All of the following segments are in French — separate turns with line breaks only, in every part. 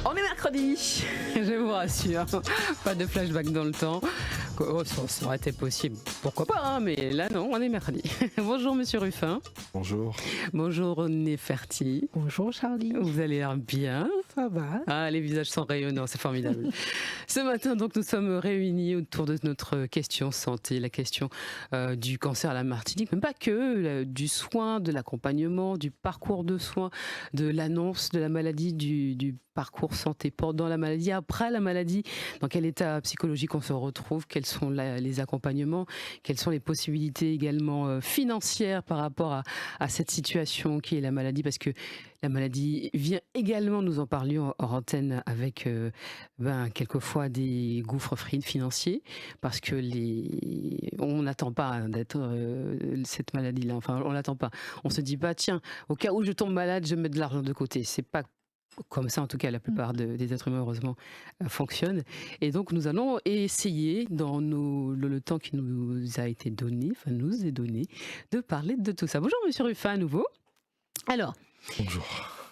On est mercredi, je vous rassure, pas de flashback dans le temps. Oh, ça aurait été possible, pourquoi pas, hein, mais là non, on est mercredi. Bonjour Monsieur Ruffin.
Bonjour.
Bonjour Neferti.
Bonjour Charlie.
Vous allez l'air bien.
Ça va.
Ah, les visages sont rayonnants, c'est formidable. Ce matin, donc, nous sommes réunis autour de notre question santé, la question du cancer à la Martinique, même pas que, du soin, de l'accompagnement, du parcours de soins, de l'annonce de la maladie, du parcours santé pendant la maladie, après la maladie, dans quel état psychologique on se retrouve, quels sont les accompagnements, quelles sont les possibilités également financières par rapport à cette situation qui est la maladie, parce que la maladie vient également, nous en parlions hors antenne, avec quelquefois des gouffres financiers, parce que on n'attend pas d'être cette maladie-là, enfin on l'attend pas. On se dit pas, tiens, au cas où je tombe malade, je mets de l'argent de côté. C'est pas comme ça, en tout cas, la plupart des êtres humains, heureusement, fonctionnent. Et donc, nous allons essayer, dans le temps qui nous a été donné, enfin, nous est donné, de parler de tout ça. Bonjour, Monsieur Ruffin, à nouveau. Alors.
Bonjour.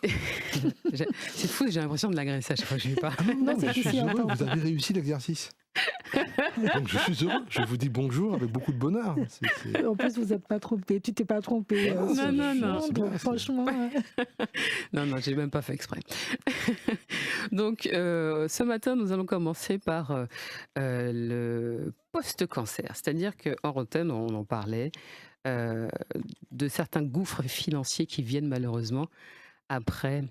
C'est fou, j'ai l'impression de l'agresser à chaque fois que je lui parle.
Non,
je suis heureux, vous avez réussi l'exercice. Donc je suis heureux, je vous dis bonjour avec beaucoup de bonheur.
En plus, vous n'êtes pas trompé, tu t'es pas trompé.
Non.
Franchement.
Non, j'ai même pas fait exprès. Donc, ce matin, nous allons commencer par le post-cancer. C'est-à-dire qu'en antenne, on en parlait de certains gouffres financiers qui viennent malheureusement après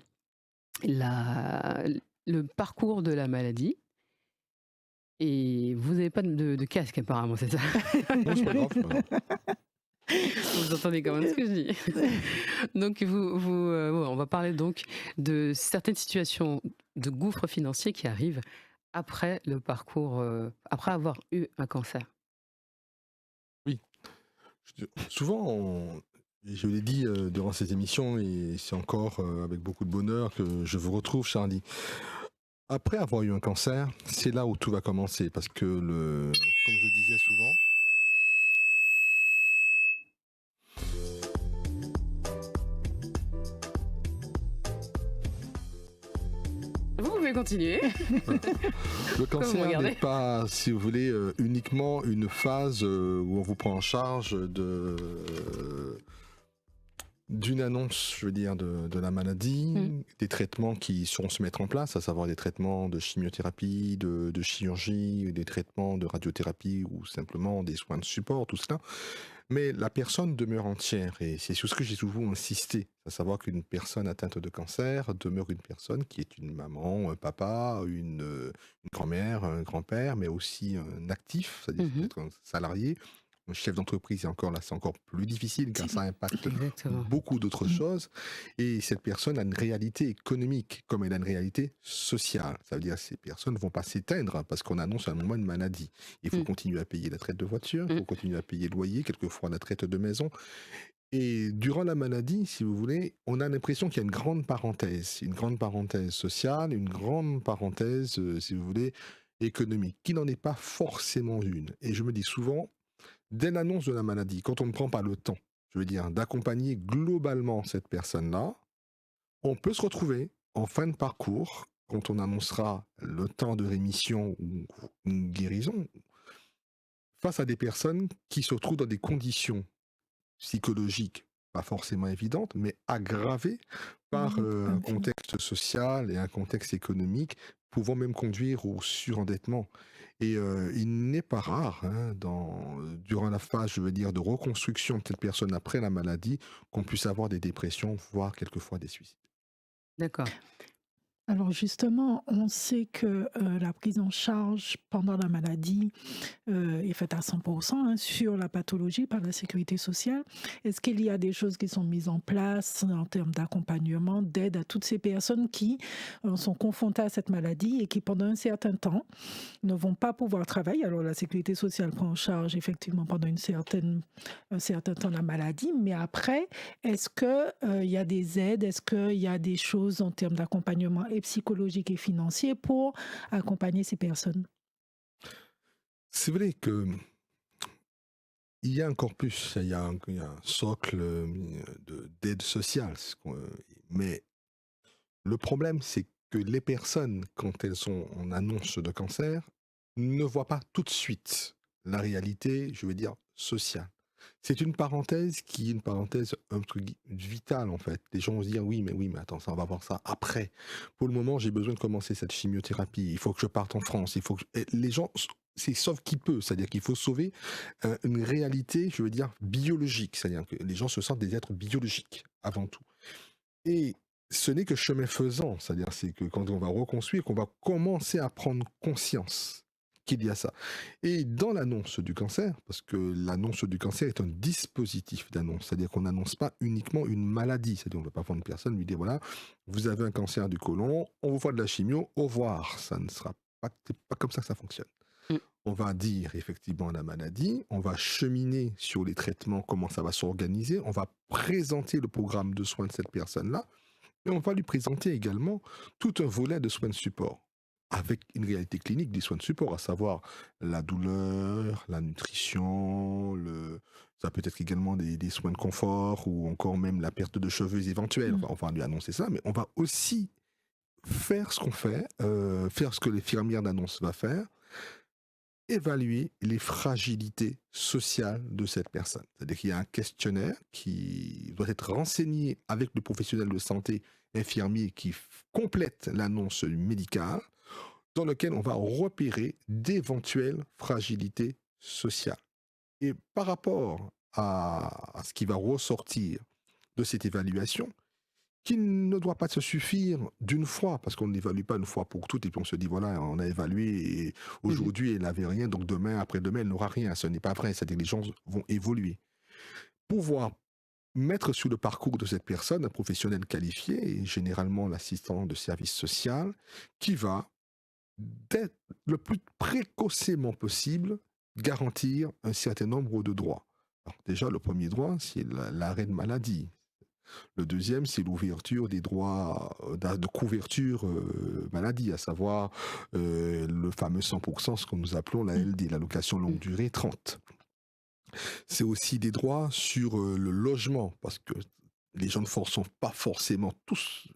le parcours de la maladie. Et vous n'avez pas de casque apparemment, c'est ça?
Non, c'est pas grave.
Vous entendez quand même ce que je dis. Donc, on va parler donc de certaines situations de gouffre financier qui arrivent après le parcours, après avoir eu un cancer.
Oui. Souvent, je l'ai dit durant cette émission, et c'est encore avec beaucoup de bonheur que je vous retrouve, Charlie. Après avoir eu un cancer, c'est là où tout va commencer, parce que comme je disais souvent,
Vous pouvez continuer.
le cancer n'est pas, si vous voulez, uniquement une phase où on vous prend en charge d'une annonce, je veux dire, de la maladie, des traitements qui seront se mettre en place, à savoir des traitements de chimiothérapie, de chirurgie, des traitements de radiothérapie ou simplement des soins de support, tout cela. Mais la personne demeure entière, et c'est sur ce que j'ai toujours insisté, à savoir qu'une personne atteinte de cancer demeure une personne qui est une maman, un papa, une grand-mère, un grand-père, mais aussi un actif, c'est-à-dire peut-être un salarié. Un chef d'entreprise, et encore là, c'est encore plus difficile car ça impacte beaucoup d'autres choses. Et cette personne a une réalité économique, comme elle a une réalité sociale. Ça veut dire que ces personnes ne vont pas s'éteindre parce qu'on annonce à un moment une maladie. Il faut continuer à payer la traite de voiture, il faut continuer à payer le loyer, quelquefois la traite de maison. Et durant la maladie, si vous voulez, on a l'impression qu'il y a une grande parenthèse sociale, une grande parenthèse, si vous voulez, économique, qui n'en est pas forcément une. Et je me dis souvent, dès l'annonce de la maladie, quand on ne prend pas le temps, je veux dire, d'accompagner globalement cette personne-là, on peut se retrouver en fin de parcours, quand on annoncera le temps de rémission ou une guérison, face à des personnes qui se retrouvent dans des conditions psychologiques pas forcément évidentes, mais aggravées par un contexte social et un contexte économique pouvant même conduire au surendettement. Et il n'est pas rare, durant la phase, je veux dire, de reconstruction de cette personne après la maladie, qu'on puisse avoir des dépressions, voire quelquefois des suicides.
D'accord.
Alors justement, on sait que la prise en charge pendant la maladie est faite à 100% sur la pathologie par la sécurité sociale. Est-ce qu'il y a des choses qui sont mises en place en termes d'accompagnement, d'aide à toutes ces personnes qui sont confrontées à cette maladie et qui pendant un certain temps ne vont pas pouvoir travailler? Alors la sécurité sociale prend en charge effectivement pendant un certain temps la maladie, mais après, est-ce qu'il y a des aides, est-ce qu'il y a des choses en termes d'accompagnement psychologique et financier pour accompagner ces personnes?
C'est vrai que il y a un corpus, il y a un socle d'aide sociale, mais le problème, c'est que les personnes, quand elles sont en annonce de cancer, ne voient pas tout de suite la réalité, je veux dire, sociale. C'est une parenthèse qui est une parenthèse un truc vitale en fait. Les gens vont se dire oui, mais attends, ça, on va voir ça après. Pour le moment, j'ai besoin de commencer cette chimiothérapie. Il faut que je parte en France. Il faut que et les gens, c'est sauve qui peut. C'est-à-dire qu'il faut sauver une réalité, je veux dire, biologique. C'est-à-dire que les gens se sentent des êtres biologiques avant tout. Et ce n'est que chemin faisant. C'est-à-dire c'est que quand on va reconstruire, qu'on va commencer à prendre conscience qu'il y a ça. Et dans l'annonce du cancer, parce que l'annonce du cancer est un dispositif d'annonce, c'est-à-dire qu'on n'annonce pas uniquement une maladie, c'est-à-dire on ne va pas prendre une personne, lui dire voilà, vous avez un cancer du côlon, on vous fait de la chimio, au revoir. Ça ne sera pas, c'est pas comme ça que ça fonctionne.
Mm.
On va dire effectivement la maladie, on va cheminer sur les traitements, comment ça va s'organiser, on va présenter le programme de soins de cette personne-là, et on va lui présenter également tout un volet de soins de support avec une réalité clinique des soins de support, à savoir la douleur, la nutrition, ça peut être également des soins de confort ou encore même la perte de cheveux éventuelle.
Mm.
Enfin, on va lui annoncer ça, mais on va aussi faire ce qu'on fait, faire ce que l'infirmière d'annonce va faire, évaluer les fragilités sociales de cette personne. C'est-à-dire qu'il y a un questionnaire qui doit être renseigné avec le professionnel de santé infirmier qui complète l'annonce médicale, dans lequel on va repérer d'éventuelles fragilités sociales. Et par rapport à ce qui va ressortir de cette évaluation, qui ne doit pas se suffire d'une fois, parce qu'on n'évalue pas une fois pour toutes, et puis on se dit, voilà, on a évalué, et aujourd'hui, elle n'avait rien, donc demain, après-demain, elle n'aura rien. Ce n'est pas vrai, c'est-à-dire que les gens vont évoluer. Pouvoir mettre sur le parcours de cette personne un professionnel qualifié, et généralement l'assistant de service social, qui va, dès le plus précocement possible, garantir un certain nombre de droits. Alors déjà, le premier droit, c'est l'arrêt de maladie. Le deuxième, c'est l'ouverture des droits de couverture maladie, à savoir le fameux 100%, ce que nous appelons la LD, l'allocation longue durée 30. C'est aussi des droits sur le logement, parce que les gens ne sont pas forcément tous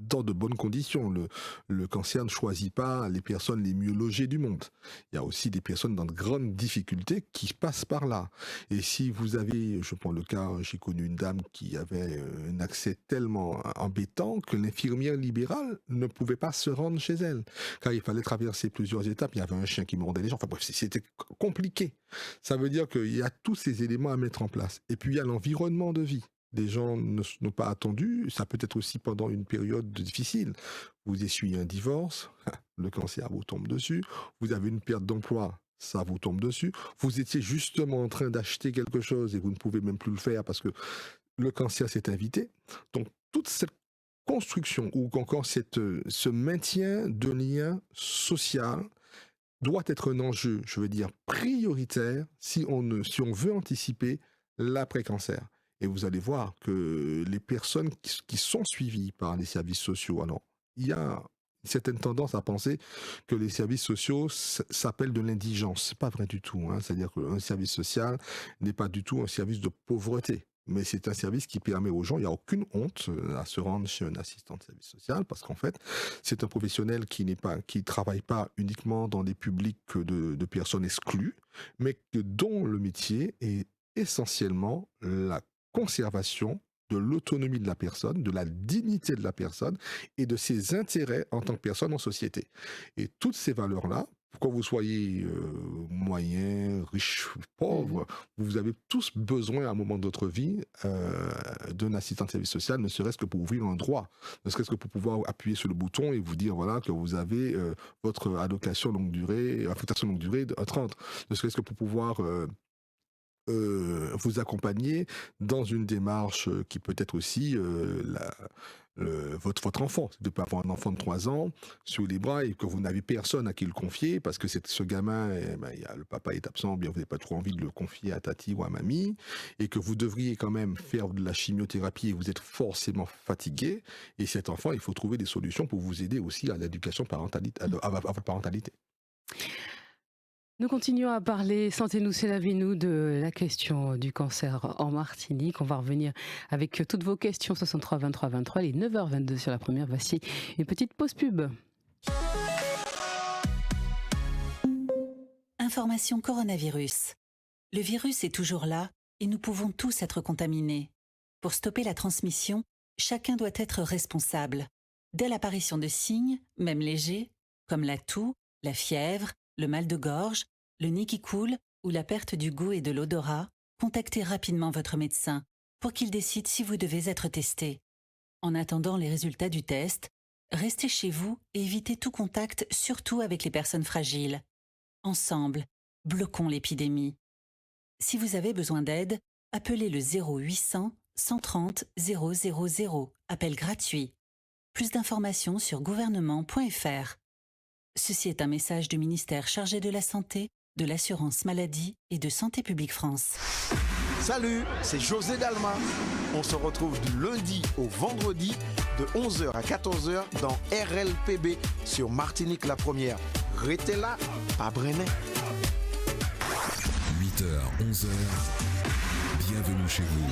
dans de bonnes conditions. Le cancer ne choisit pas les personnes les mieux logées du monde. Il y a aussi des personnes dans de grandes difficultés qui passent par là. Et si vous avez, je prends le cas, j'ai connu une dame qui avait un accès tellement embêtant que l'infirmière libérale ne pouvait pas se rendre chez elle. Car il fallait traverser plusieurs étapes. Il y avait un chien qui mordait les gens. Enfin bref, c'était compliqué. Ça veut dire qu'il y a tous ces éléments à mettre en place. Et puis il y a l'environnement de vie. Les gens n'ont pas attendu, ça peut être aussi pendant une période difficile. Vous essuyez un divorce, le cancer vous tombe dessus, vous avez une perte d'emploi, ça vous tombe dessus, vous étiez justement en train d'acheter quelque chose et vous ne pouvez même plus le faire parce que le cancer s'est invité. Donc toute cette construction ou encore ce maintien de lien social doit être un enjeu, je veux dire, prioritaire si on veut anticiper l'après-cancer. Et vous allez voir que les personnes qui sont suivies par les services sociaux, alors il y a une certaine tendance à penser que les services sociaux s'appellent de l'indigence. C'est pas vrai du tout. Hein. C'est-à-dire qu'un service social n'est pas du tout un service de pauvreté. Mais c'est un service qui permet aux gens, il n'y a aucune honte à se rendre chez un assistant de service social, parce qu'en fait, c'est un professionnel qui travaille pas uniquement dans des publics de personnes exclues, mais dont le métier est essentiellement la conservation de l'autonomie de la personne, de la dignité de la personne et de ses intérêts en tant que personne en société. Et toutes ces valeurs-là, que vous soyez moyen, riche, pauvre, vous avez tous besoin à un moment de votre vie d'un assistant de service social, ne serait-ce que pour ouvrir un droit, ne serait-ce que pour pouvoir appuyer sur le bouton et vous dire voilà que vous avez votre allocation longue durée, affectation longue durée de 30, ne serait-ce que pour pouvoir vous accompagner dans une démarche qui peut être aussi votre enfant. De ne pas avoir un enfant de 3 ans sous les bras et que vous n'avez personne à qui le confier parce que ce gamin, le papa est absent, bien vous n'avez pas trop envie de le confier à tati ou à mamie et que vous devriez quand même faire de la chimiothérapie et vous êtes forcément fatigué. Et cet enfant, il faut trouver des solutions pour vous aider aussi à l'éducation parentalité, à votre parentalité.
Nous continuons à parler Santé-nous, c'est la vie, nous, de la question du cancer en Martinique. On va revenir avec toutes vos questions, 63 23 23, les 9h22 sur la première. Voici une petite pause pub.
Information coronavirus. Le virus est toujours là et nous pouvons tous être contaminés. Pour stopper la transmission, chacun doit être responsable. Dès l'apparition de signes, même légers, comme la toux, la fièvre, le mal de gorge, le nez qui coule ou la perte du goût et de l'odorat, contactez rapidement votre médecin pour qu'il décide si vous devez être testé. En attendant les résultats du test, restez chez vous et évitez tout contact, surtout avec les personnes fragiles. Ensemble, bloquons l'épidémie. Si vous avez besoin d'aide, appelez le 0800 130 000, appel gratuit. Plus d'informations sur gouvernement.fr. Ceci est un message du ministère chargé de la Santé, de l'Assurance Maladie et de Santé publique France.
Salut, c'est José Dalma. On se retrouve du lundi au vendredi de 11h à 14h dans RLPB sur Martinique la Première. Restez là, à Brenet.
8h, 11h, bienvenue chez vous.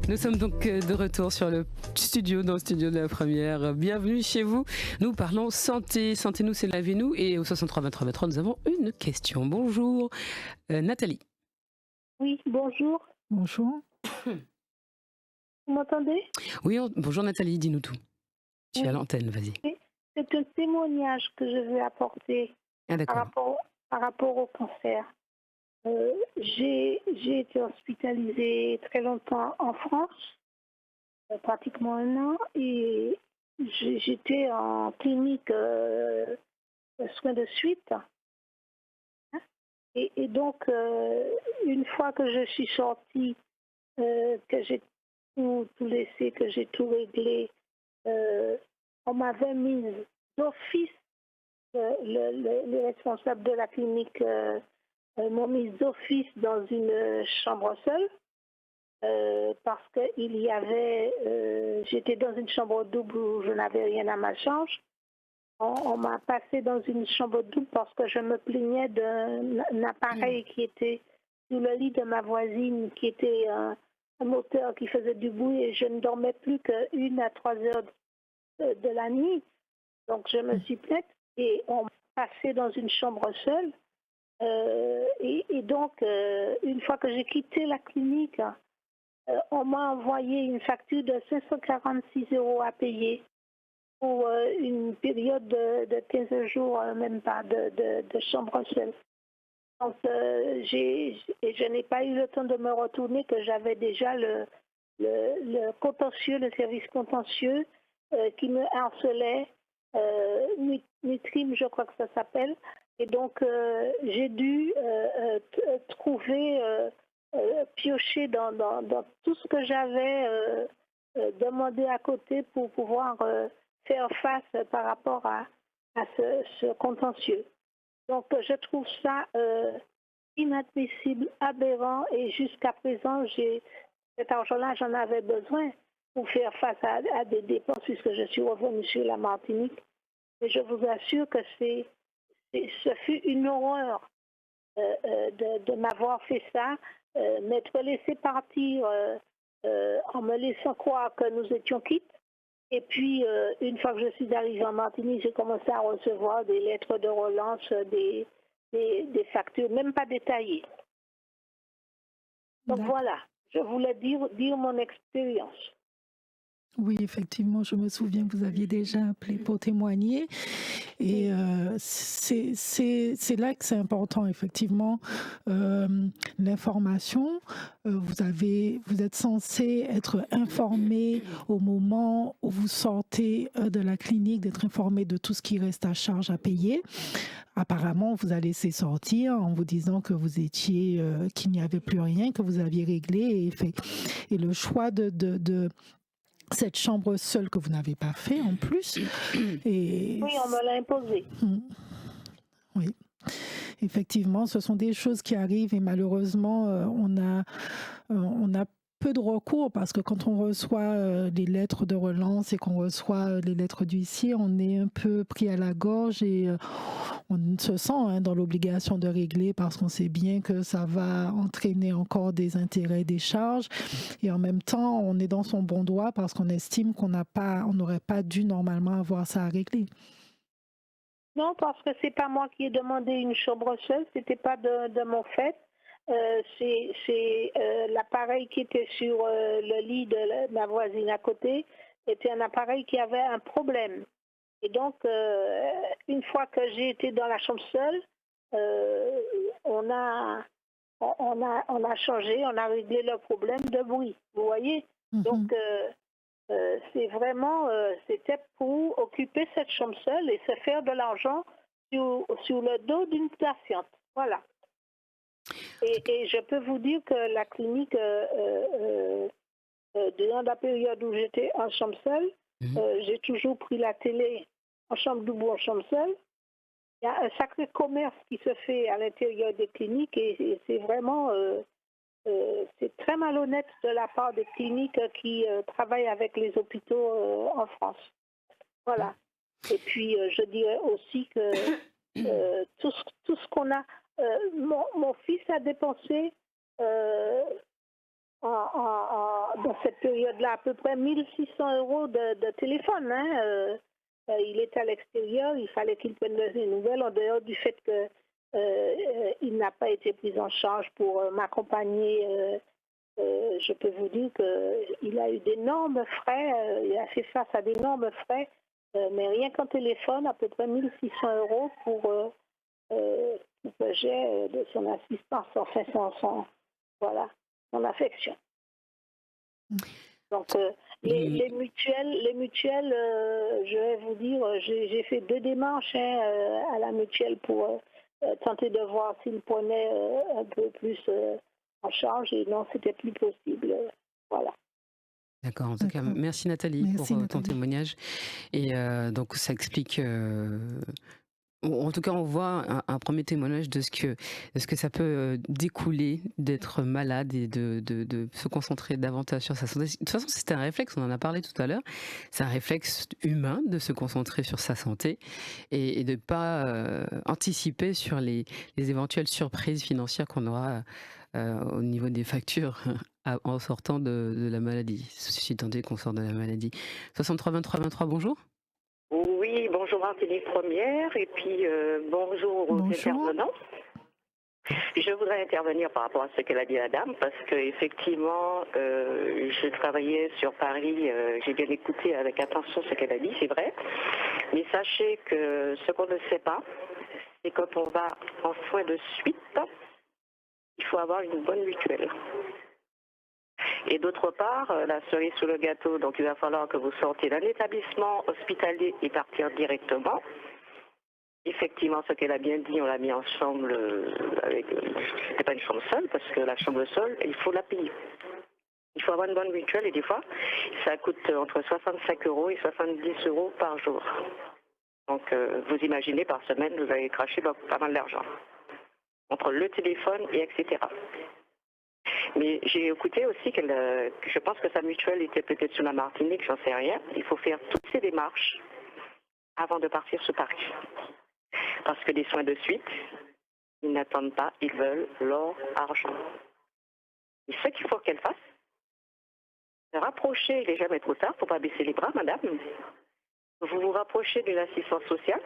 Nous sommes donc de retour sur le studio, dans le studio de la Première. Bienvenue chez vous. Nous parlons santé. Santé-nous, c'est la vie, nous. Et au 63 23 23, nous avons une question. Bonjour, Nathalie.
Oui, bonjour.
Bonjour.
Vous m'entendez?
Oui, bonjour Nathalie, dis-nous tout. Tu es à l'antenne, vas-y.
C'est un témoignage que je veux apporter
Ah, d'accord.
par rapport au cancer. J'ai été hospitalisée très longtemps en France, pratiquement 1 an, et j'étais en clinique soins de suite. Et donc, une fois que je suis sortie, que j'ai tout laissé, que j'ai tout réglé, on m'avait mise d'office, les responsables de la clinique m'ont mise d'office dans une chambre seule, parce que j'étais dans une chambre double où je n'avais rien à ma charge. On m'a passé dans une chambre double parce que je me plaignais d'un appareil qui était sous le lit de ma voisine, qui était un moteur qui faisait du bruit, et je ne dormais plus que 1 à 3 heures de la nuit. Donc je me suis plainte et on m'a passé dans une chambre seule. Et donc, une fois que j'ai quitté la clinique, on m'a envoyé une facture de 546 € à payer pour une période de 15 jours, même pas, de chambre seule. Donc, je n'ai pas eu le temps de me retourner, que j'avais déjà le contentieux, le service contentieux qui me harcelait, Nutrim, je crois que ça s'appelle. Et donc, j'ai dû piocher dans tout ce que j'avais demandé à côté pour pouvoir faire face par rapport à ce contentieux. Donc, je trouve ça inadmissible, aberrant, et jusqu'à présent, cet argent-là, j'en avais besoin pour faire face à des dépenses, puisque je suis revenue sur la Martinique. Et je vous assure que ce fut une horreur de m'avoir fait ça, m'être laissé partir en me laissant croire que nous étions quittes. Et puis, une fois que je suis arrivée en Martinique, j'ai commencé à recevoir des lettres de relance, des factures, même pas détaillées. Donc voilà, je voulais dire mon expérience.
Oui, effectivement, je me souviens que vous aviez déjà appelé pour témoigner. Et c'est là que c'est important, effectivement, l'information. Vous êtes censé être informé au moment où vous sortez de la clinique, d'être informé de tout ce qui reste à charge à payer. Apparemment, on vous a laissé sortir en vous disant que vous étiez, qu'il n'y avait plus rien, que vous aviez réglé et le choix de cette chambre seule que vous n'avez pas fait en plus. Et
oui, on me l'a imposé.
Oui. Effectivement, ce sont des choses qui arrivent et malheureusement, on a peu de recours parce que quand on reçoit des lettres de relance et qu'on reçoit les lettres d'huissier, on est un peu pris à la gorge et on se sent dans l'obligation de régler parce qu'on sait bien que ça va entraîner encore des intérêts, des charges. Et en même temps, on est dans son bon droit parce qu'on estime qu'on n'aurait pas dû normalement avoir ça à régler.
Non, parce que c'est pas moi qui ai demandé une chambre seule, c'était pas de mon fait. C'est l'appareil qui était sur le lit de ma voisine à côté était un appareil qui avait un problème. Et donc, une fois que j'ai été dans la chambre seule, on a changé, on a réglé le problème de bruit. Vous voyez? Donc, c'est vraiment, c'était pour occuper cette chambre seule et se faire de l'argent sur le dos d'une patiente. Voilà. Et je peux vous dire que la clinique, durant la période où j'étais en chambre seule, j'ai toujours pris la télé en chambre double ou en chambre seule. Il y a un sacré commerce qui se fait à l'intérieur des cliniques et c'est vraiment... c'est très malhonnête de la part des cliniques qui travaillent avec les hôpitaux en France. Voilà. Et puis, je dirais aussi que tout ce qu'on a... mon fils a dépensé dans cette période-là à peu près 1600 € de téléphone. Il était à l'extérieur, il fallait qu'il prenne des nouvelles en dehors du fait que il n'a pas été pris en charge pour m'accompagner. Je peux vous dire qu'il a eu d'énormes frais, il a fait face à d'énormes frais, mais rien qu'en téléphone, à peu près 1600 € pour le jet de son assistance, enfin voilà, son affection. Donc les mutuelles, je vais vous dire, j'ai fait 2 démarches à la mutuelle pour tenter de voir s'il prenait un peu plus en charge et non, c'était plus possible. Voilà.
D'accord, en tout cas, merci Nathalie pour ton témoignage. Et donc ça explique... En tout cas, on voit un premier témoignage de ce que ça peut découler d'être malade et de se concentrer davantage sur sa santé. De toute façon, c'est un réflexe, on en a parlé tout à l'heure, c'est un réflexe humain de se concentrer sur sa santé et de ne pas anticiper sur les éventuelles surprises financières qu'on aura au niveau des factures en sortant de la maladie, si tant est qu'on sort de la maladie. 63 23 23, bonjour.
Oui, bonjour Martinique Première et puis bonjour aux intervenants. Je voudrais intervenir par rapport à ce qu'elle a dit la dame parce qu'effectivement, je travaillais sur Paris, j'ai bien écouté avec attention ce qu'elle a dit, c'est vrai. Mais sachez que ce qu'on ne sait pas, c'est quand on va en soins de suite, il faut avoir une bonne mutuelle. Et d'autre part, la cerise sous le gâteau, donc il va falloir que vous sortiez d'un établissement hospitalier et partir directement. Effectivement, ce qu'elle a bien dit, on l'a mis ensemble avec... C'était pas une chambre seule, parce que la chambre seule, il faut la payer. Il faut avoir une bonne mutuelle et des fois, ça coûte entre 65 € et 70 € par jour. Donc, vous imaginez, par semaine, vous allez cracher pas mal d'argent. Entre le téléphone et etc. Mais j'ai écouté aussi que je pense que sa mutuelle était peut-être sur la Martinique, j'en sais rien. Il faut faire toutes ces démarches avant de partir sur Paris. Parce que les soins de suite, ils n'attendent pas, ils veulent leur argent. Et ce qu'il faut qu'elle fasse, c'est rapprocher, il n'est jamais trop tard, il ne faut pas baisser les bras, madame. Vous vous rapprochez de l'assistance sociale,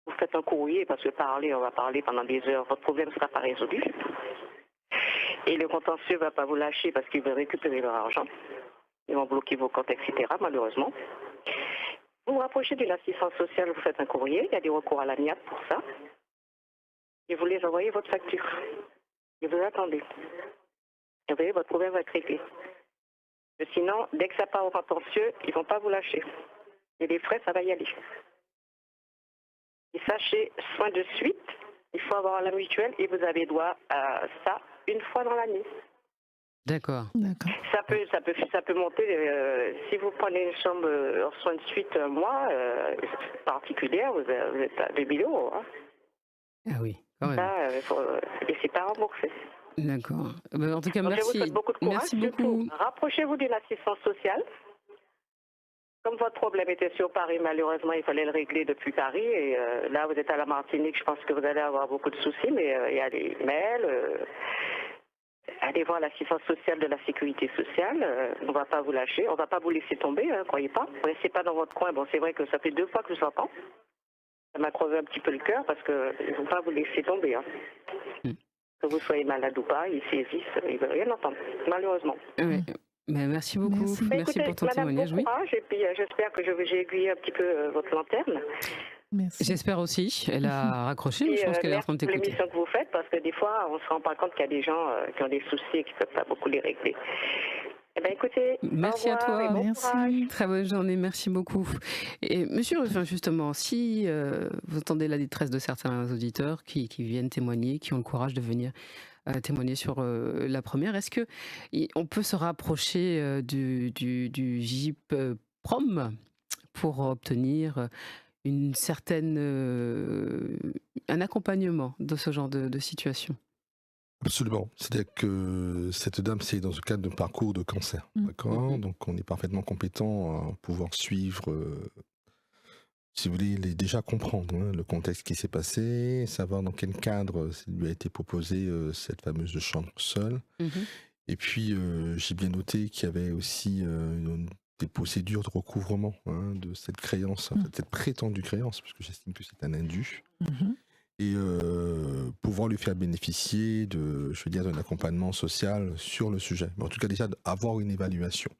vous faites un courrier, parce que on va parler pendant des heures, votre problème ne sera pas résolu. Et le contentieux ne va pas vous lâcher parce qu'ils veulent récupérer leur argent. Ils vont bloquer vos comptes, etc., malheureusement. Vous vous rapprochez de l'assistance sociale, vous faites un courrier, il y a des recours à l'amiable pour ça. Et vous les envoyez votre facture. Et vous attendez. Et vous voyez, votre problème va être réglé. Sinon, dès que ça part au contentieux, ils ne vont pas vous lâcher. Et les frais, ça va y aller. Et sachez, soins de suite, il faut avoir la mutuelle et vous avez droit à ça une fois dans l'année.
D'accord.
Ça peut monter. Si vous prenez une chambre en soins de suite un mois particulière, vous êtes à 2 000 €. Hein.
Ah oui, quand même.
Ça, et c'est pas remboursé.
D'accord. En tout cas,
Donc, je vous
merci.
souhaite beaucoup de courage.
Merci
Surtout,
beaucoup.
rapprochez-vous d'une assistance sociale. Comme votre problème était sur Paris, malheureusement, il fallait le régler depuis Paris. Et là, vous êtes à la Martinique, je pense que vous allez avoir beaucoup de soucis, mais il y a des mails. Allez voir l'assistance sociale de la sécurité sociale. On ne va pas vous lâcher, on ne va pas vous laisser tomber, croyez pas. Ne restez pas dans votre coin. Bon, c'est vrai que ça fait 2 fois que je vous entends. Ça m'a crevé un petit peu le cœur parce qu'ils ne vont pas vous laisser tomber. Que vous soyez malade ou pas, ils saisissent, ils ne veulent rien entendre, malheureusement.
Ouais. Merci beaucoup. Merci
Écoutez,
pour ton
madame,
témoignage.
bon courage, et puis j'espère que j'ai aiguillé un petit peu votre lanterne.
Merci.
J'espère aussi. Elle a raccroché, mais je pense qu'elle est en train de
Merci pour
t'écouter.
l'émission que vous faites, parce que des fois, on ne se rend pas compte qu'il y a des gens qui ont des soucis et qui ne peuvent pas beaucoup les régler. Eh bien, écoutez,
Merci
au
à
revoir
toi.
et bon courage.
Très bonne journée, merci beaucoup. Et monsieur Ruffin, justement, si vous entendez la détresse de certains auditeurs qui viennent témoigner, qui ont le courage de venir témoigner sur la première, est-ce que on peut se rapprocher du GIP Prom pour obtenir une certaine un accompagnement de ce genre de situation?
Absolument. C'est-à-dire que cette dame, c'est dans le cadre d'un parcours de cancer. D'accord. Donc, on est parfaitement compétent à pouvoir suivre, si vous voulez, déjà comprendre le contexte qui s'est passé, savoir dans quel cadre lui a été proposé cette fameuse chambre seule. Et puis, j'ai bien noté qu'il y avait aussi des procédures de recouvrement de cette créance, en fait, cette prétendue créance, parce que j'estime que c'est un indu. Et pouvoir lui faire bénéficier d'un accompagnement social sur le sujet. Mais en tout cas, déjà, avoir une évaluation.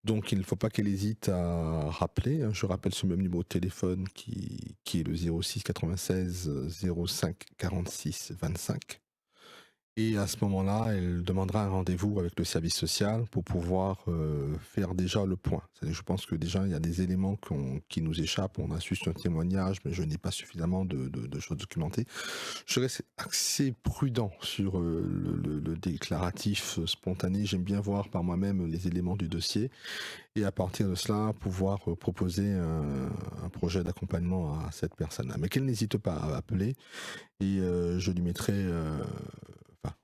Donc, il ne faut pas qu'elle hésite à rappeler. Je rappelle ce même numéro de téléphone qui est le 06 96 05 46 25. Et à ce moment-là, elle demandera un rendez-vous avec le service social pour pouvoir faire déjà le point. C'est-à-dire, je pense que déjà, il y a des éléments qui nous échappent. On a juste un témoignage, mais je n'ai pas suffisamment de choses documentées. Je reste assez prudent sur le déclaratif spontané. J'aime bien voir par moi-même les éléments du dossier. Et à partir de cela, pouvoir proposer un projet d'accompagnement à cette personne-là. Mais qu'elle n'hésite pas à appeler. Et je lui mettrai...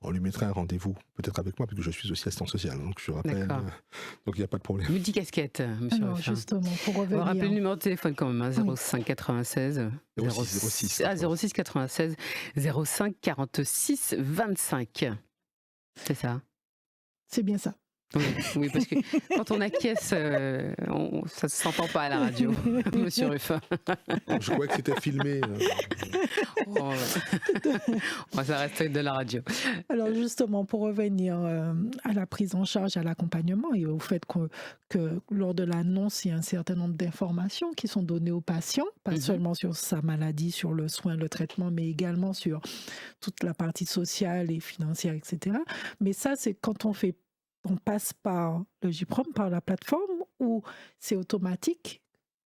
on lui mettrait un rendez-vous, peut-être avec moi, parce que je suis aussi assistant social. Donc, je rappelle. Donc, il n'y a pas de problème.
Multicasquette, monsieur.
Alors, justement, pour revenir.
On va rappeler le numéro de téléphone quand même, 05 96 06 96 05 46 25. C'est ça?
C'est bien ça.
Oui, parce que quand on acquiesce, ça ne s'entend pas à la radio, monsieur Ruffin.
Je crois que c'était filmé.
Ça reste de la radio.
Alors justement, pour revenir à la prise en charge, à l'accompagnement et au fait que lors de l'annonce, il y a un certain nombre d'informations qui sont données aux patients, pas seulement sur sa maladie, sur le soin, le traitement, mais également sur toute la partie sociale et financière, etc. Mais ça, c'est quand on passe par le GIPROM, par la plateforme, ou c'est automatique,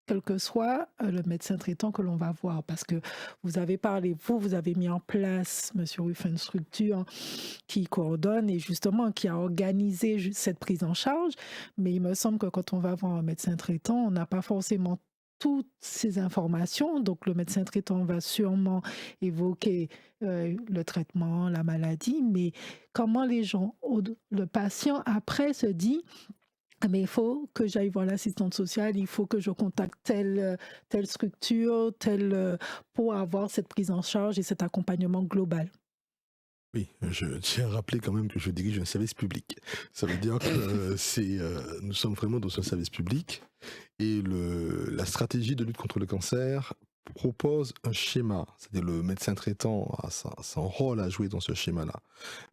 quel que soit le médecin traitant que l'on va voir. Parce que vous avez parlé, vous avez mis en place, monsieur Ruffin, une structure qui coordonne et justement qui a organisé cette prise en charge. Mais il me semble que quand on va voir un médecin traitant, on n'a pas forcément toutes ces informations. Donc, le médecin traitant va sûrement évoquer le traitement, la maladie, mais comment les gens, le patient après se dit, mais il faut que j'aille voir l'assistante sociale, il faut que je contacte telle structure, pour avoir cette prise en charge et cet accompagnement global.
Oui, je tiens à rappeler quand même que je dirige un service public. Ça veut dire que nous sommes vraiment dans un service public et la stratégie de lutte contre le cancer propose un schéma. C'est-à-dire le médecin traitant a son rôle à jouer dans ce schéma-là.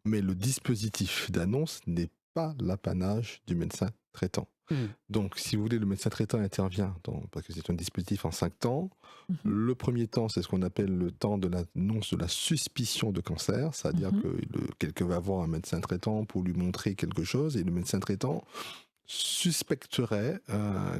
Mais le dispositif d'annonce n'est pas l'apanage du médecin traitant. Donc, si vous voulez, le médecin traitant intervient, parce que c'est un dispositif en 5 temps. Le premier temps, c'est ce qu'on appelle le temps de l'annonce de la suspicion de cancer, c'est-à-dire que quelqu'un va voir un médecin traitant pour lui montrer quelque chose, et le médecin traitant suspecterait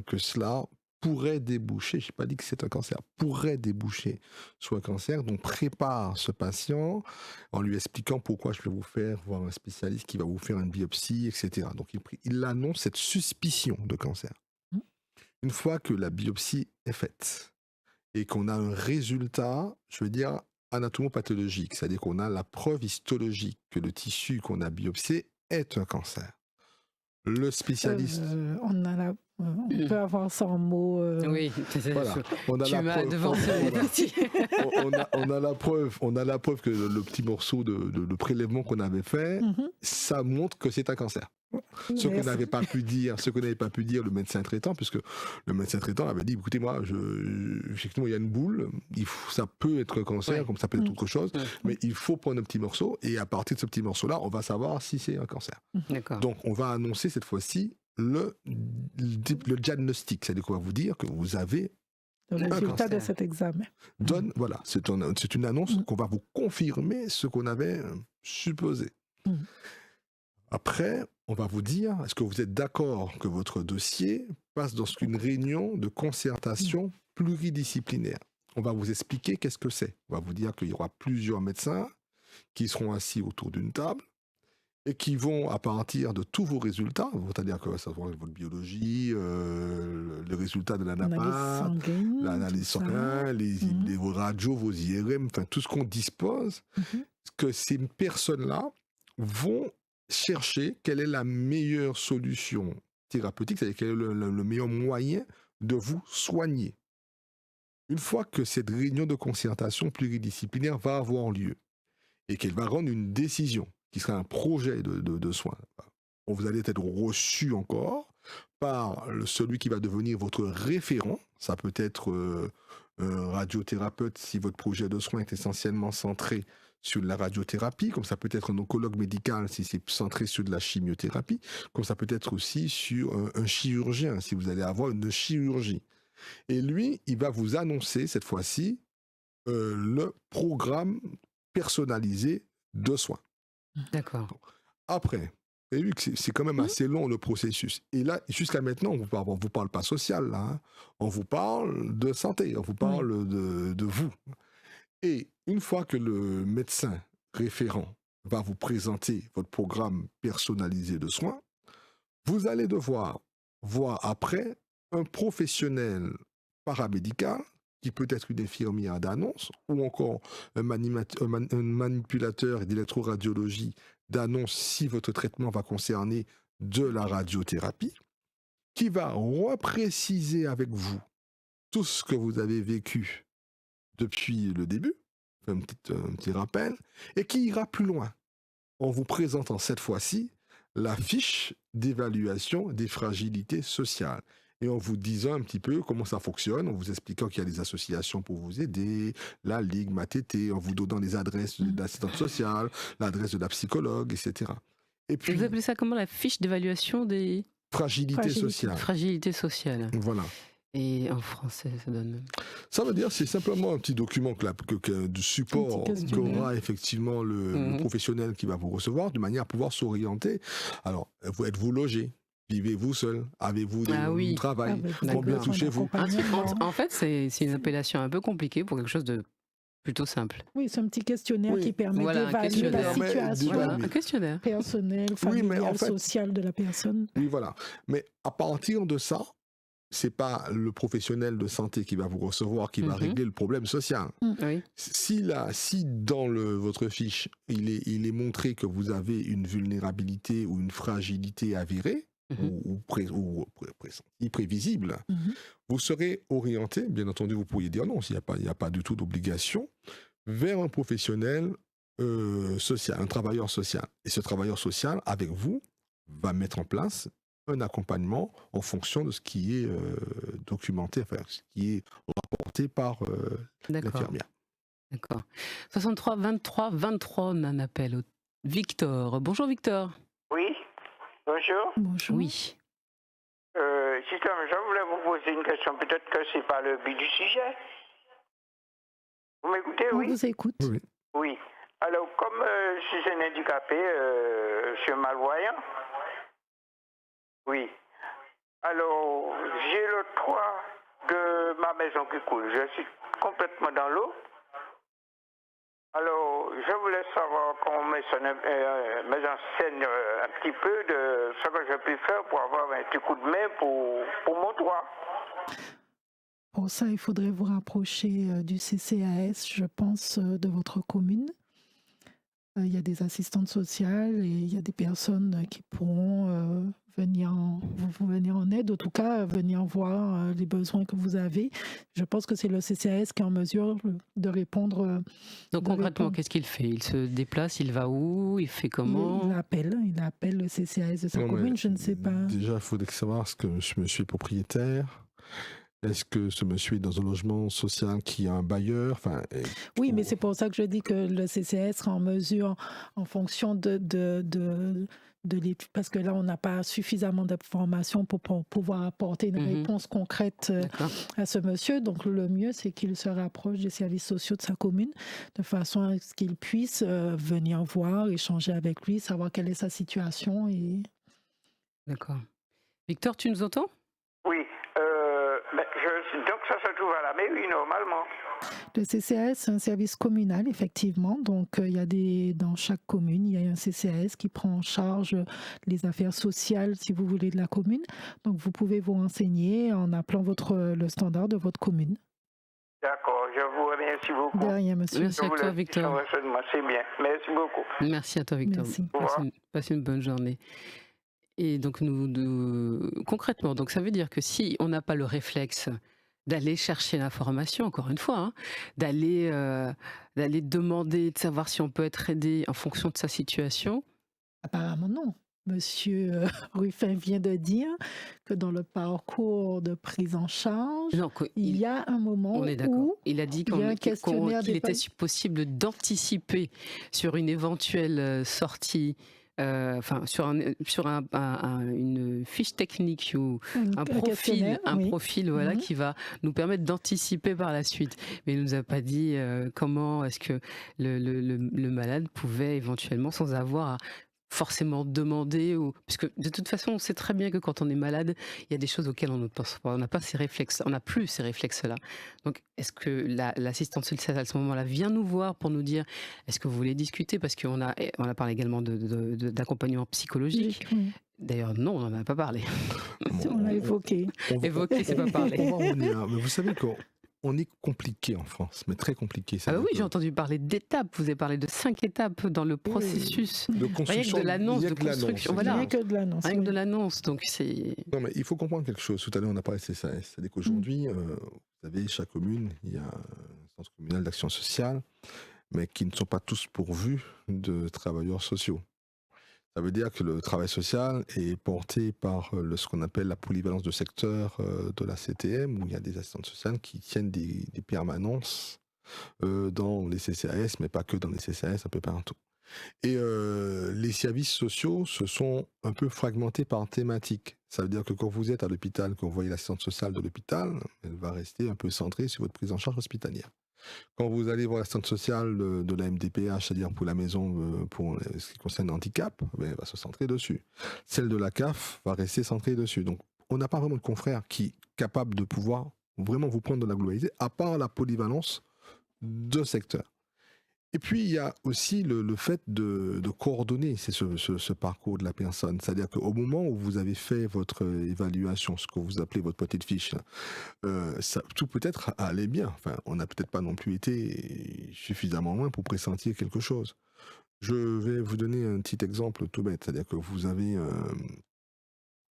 que cela pourrait déboucher, je n'ai pas dit que c'est un cancer, pourrait déboucher sur un cancer, donc prépare ce patient en lui expliquant pourquoi je vais vous faire voir un spécialiste qui va vous faire une biopsie, etc. Donc il annonce cette suspicion de cancer. Une fois que la biopsie est faite et qu'on a un résultat, je veux dire, anatomopathologique, c'est-à-dire qu'on a la preuve histologique que le tissu qu'on a biopsié est un cancer. Le spécialiste...
on peut avoir ça en mots...
Oui,
Voilà. On a
tu
la
m'as
preuve,
devancé.
on a la preuve que le petit morceau de prélèvement qu'on avait fait, ça montre que c'est un cancer. Ce qu'on n'avait pas pu dire, le médecin traitant, puisque le médecin traitant avait dit, écoutez, moi, effectivement, il y a une boule, ça peut être un cancer, comme ça peut être autre chose, mais il faut prendre un petit morceau, et à partir de ce petit morceau-là, on va savoir si c'est un cancer.
D'accord.
Donc, on va annoncer cette fois-ci le diagnostic, c'est-à-dire qu'on va vous dire que vous avez
le
un
résultat de
cancer.
cet examen.
Voilà, c'est une annonce qu'on va vous confirmer ce qu'on avait supposé. Après, on va vous dire, est-ce que vous êtes d'accord que votre dossier passe dans une réunion de concertation pluridisciplinaire? On va vous expliquer qu'est-ce que c'est. On va vous dire qu'il y aura plusieurs médecins qui seront assis autour d'une table et qui vont, à partir de tous vos résultats, c'est-à-dire que ça va être votre biologie, le résultat de l'anapath, l'analyse sanguine, les radios, vos IRM, enfin tout ce qu'on dispose, que ces personnes-là vont chercher quelle est la meilleure solution thérapeutique, c'est-à-dire quel est le meilleur moyen de vous soigner. Une fois que cette réunion de concertation pluridisciplinaire va avoir lieu et qu'elle va rendre une décision, qui sera un projet de soins, vous allez être reçu encore par celui qui va devenir votre référent. Ça peut être un radiothérapeute si votre projet de soins est essentiellement centré sur la radiothérapie, comme ça peut être un oncologue médical si c'est centré sur de la chimiothérapie, comme ça peut être aussi sur un chirurgien si vous allez avoir une chirurgie. Et lui, il va vous annoncer cette fois-ci le programme personnalisé de soins.
D'accord.
Après, vous avez vu que c'est quand même assez long le processus. Et là, jusqu'à maintenant, on vous parle pas social, là, hein. On vous parle de santé, on vous parle de vous. Et une fois que le médecin référent va vous présenter votre programme personnalisé de soins, vous allez devoir voir après un professionnel paramédical, qui peut être une infirmière d'annonce, ou encore un manipulateur d'électroradiologie d'annonce si votre traitement va concerner de la radiothérapie, qui va repréciser avec vous tout ce que vous avez vécu depuis le début, un petit rappel, et qui ira plus loin, en vous présentant cette fois-ci la fiche d'évaluation des fragilités sociales. Et en vous disant un petit peu comment ça fonctionne, en vous expliquant qu'il y a des associations pour vous aider, la Ligue, MATT, en vous donnant les adresses de l'assistante sociale, l'adresse de la psychologue, etc. Et puis,
vous appelez ça comment, la fiche d'évaluation des
fragilités sociales.
Fragilité sociale.
Voilà.
Et en français, ça donne...
Ça veut dire c'est simplement un petit document du support qu'aura effectivement le professionnel qui va vous recevoir, de manière à pouvoir s'orienter. Alors, êtes-vous logé? Vivez-vous seul? Avez-vous du travail? Combien touchez-vous?
En fait, c'est une appellation un peu compliquée pour quelque chose de plutôt simple.
Oui, c'est un petit questionnaire qui permet d'évaluer la situation personnelle, familiale, sociale de la personne.
Oui, voilà. Mais à partir de ça, c'est pas le professionnel de santé qui va vous recevoir qui va régler le problème social.
Oui.
Si dans votre fiche, il est montré que vous avez une vulnérabilité ou une fragilité avérée, ou prévisible, vous serez orienté, bien entendu vous pourriez dire non, s'il n'y a pas du tout d'obligation, vers un professionnel social, un travailleur social. Et ce travailleur social, avec vous, va mettre en place un accompagnement en fonction de ce qui est documenté, enfin, ce qui est rapporté par l'infirmière.
D'accord. 63 23 23, on en appelle Victor. Bonjour Victor.
Oui, bonjour.
Bonjour.
Oui.
Système, je voulais vous poser une question, peut-être que c'est pas le but du sujet. Vous m'écoutez, oui?
On vous écoute.
Oui.
Oui. Alors, comme je suis un handicapé, je suis malvoyant. Oui. Alors, j'ai le toit de ma maison qui coule. Je suis complètement dans l'eau. Alors, je voulais savoir qu'on me enseigne un petit peu de ce que je peux faire pour avoir un petit coup de main pour mon toit.
Pour ça, il faudrait vous rapprocher du CCAS, je pense, de votre commune. Il y a des assistantes sociales et il y a des personnes qui pourront vous venir en aide, en tout cas venir voir les besoins que vous avez. Je pense que c'est le CCAS qui est en mesure de répondre.
Donc concrètement, qu'est-ce qu'il fait? Il se déplace, il va où? Il fait comment?
Il appelle le CCAS de sa commune, je ne sais pas.
Déjà, il faudrait savoir ce que ce monsieur est propriétaire. Est-ce que ce monsieur est dans un logement social qui a un bailleur?
Oui, mais c'est pour ça que je dis que le CCAS sera en mesure, en fonction parce que là, on n'a pas suffisamment d'informations pour pouvoir apporter une réponse concrète à ce monsieur. Donc, le mieux, c'est qu'il se rapproche des services sociaux de sa commune, de façon à ce qu'il puisse venir voir, échanger avec lui, savoir quelle est sa situation.
D'accord. Victor, tu nous entends?
Oui. Donc ça se trouve à la mairie normalement.
Le CCAS, c'est un service communal, effectivement. Donc, dans chaque commune, il y a un CCAS qui prend en charge les affaires sociales, si vous voulez, de la commune. Donc, vous pouvez vous renseigner en appelant le standard de votre commune.
D'accord, je vous remercie beaucoup.
De rien, monsieur.
Merci à toi, Victor.
C'est bien, merci beaucoup.
Merci à toi, Victor. Passez une bonne journée. Et donc, concrètement, donc ça veut dire que si on n'a pas le réflexe d'aller chercher l'information, encore une fois, d'aller demander, de savoir si on peut être aidé en fonction de sa situation.
Apparemment non. Monsieur Ruffin vient de dire que dans le parcours de prise en charge, il y a un moment où
il a dit qu'il était possible d'anticiper sur une éventuelle sortie. Sur une fiche technique ou un profil qui va nous permettre d'anticiper par la suite. Mais il ne nous a pas dit comment est-ce que le malade pouvait éventuellement, sans avoir à forcément demander, parce que de toute façon on sait très bien que quand on est malade il y a des choses auxquelles on ne pense pas, on n'a pas ces réflexes, on n'a plus ces réflexes là. Donc est-ce que l'assistante sociale à ce moment-là vient nous voir pour nous dire est-ce que vous voulez discuter, parce qu'on a parlé également d'accompagnement psychologique. D'ailleurs non, on n'en a pas parlé.
On l'a évoqué.
C'est pas parler.
Mais vous savez qu'on est compliqué en France, mais très compliqué.
Oui, j'ai entendu parler d'étapes. Vous avez parlé de 5 étapes dans le processus.
De construction.
Rien que de l'annonce, de construction. Voilà.
Rien que de l'annonce.
Rien que de l'annonce. Donc c'est.
Non, mais il faut comprendre quelque chose. Tout à l'heure, on a parlé de CCAS. C'est-à-dire qu'aujourd'hui, vous savez, chaque commune, il y a un centre communal d'action sociale, mais qui ne sont pas tous pourvus de travailleurs sociaux. Ça veut dire que le travail social est porté par ce qu'on appelle la polyvalence de secteur de la CTM, où il y a des assistantes sociales qui tiennent des permanences dans les CCAS, mais pas que dans les CCAS, un peu partout. Et les services sociaux se sont un peu fragmentés par thématique. Ça veut dire que quand vous êtes à l'hôpital, quand vous voyez l'assistante sociale de l'hôpital, elle va rester un peu centrée sur votre prise en charge hospitalière. Quand vous allez voir l'assistante sociale de la MDPH, c'est-à-dire pour la maison, pour ce qui concerne le handicap, elle va se centrer dessus. Celle de la CAF va rester centrée dessus. Donc, on n'a pas vraiment de confrère qui est capable de pouvoir vraiment vous prendre de la globalité, à part la polyvalence de secteur. Et puis, il y a aussi le fait de coordonner ce parcours de la personne. C'est-à-dire qu'au moment où vous avez fait votre évaluation, ce que vous appelez votre petite fiche, tout peut-être allait bien. Enfin, on n'a peut-être pas non plus été suffisamment loin pour pressentir quelque chose. Je vais vous donner un petit exemple tout bête. C'est-à-dire que vous avez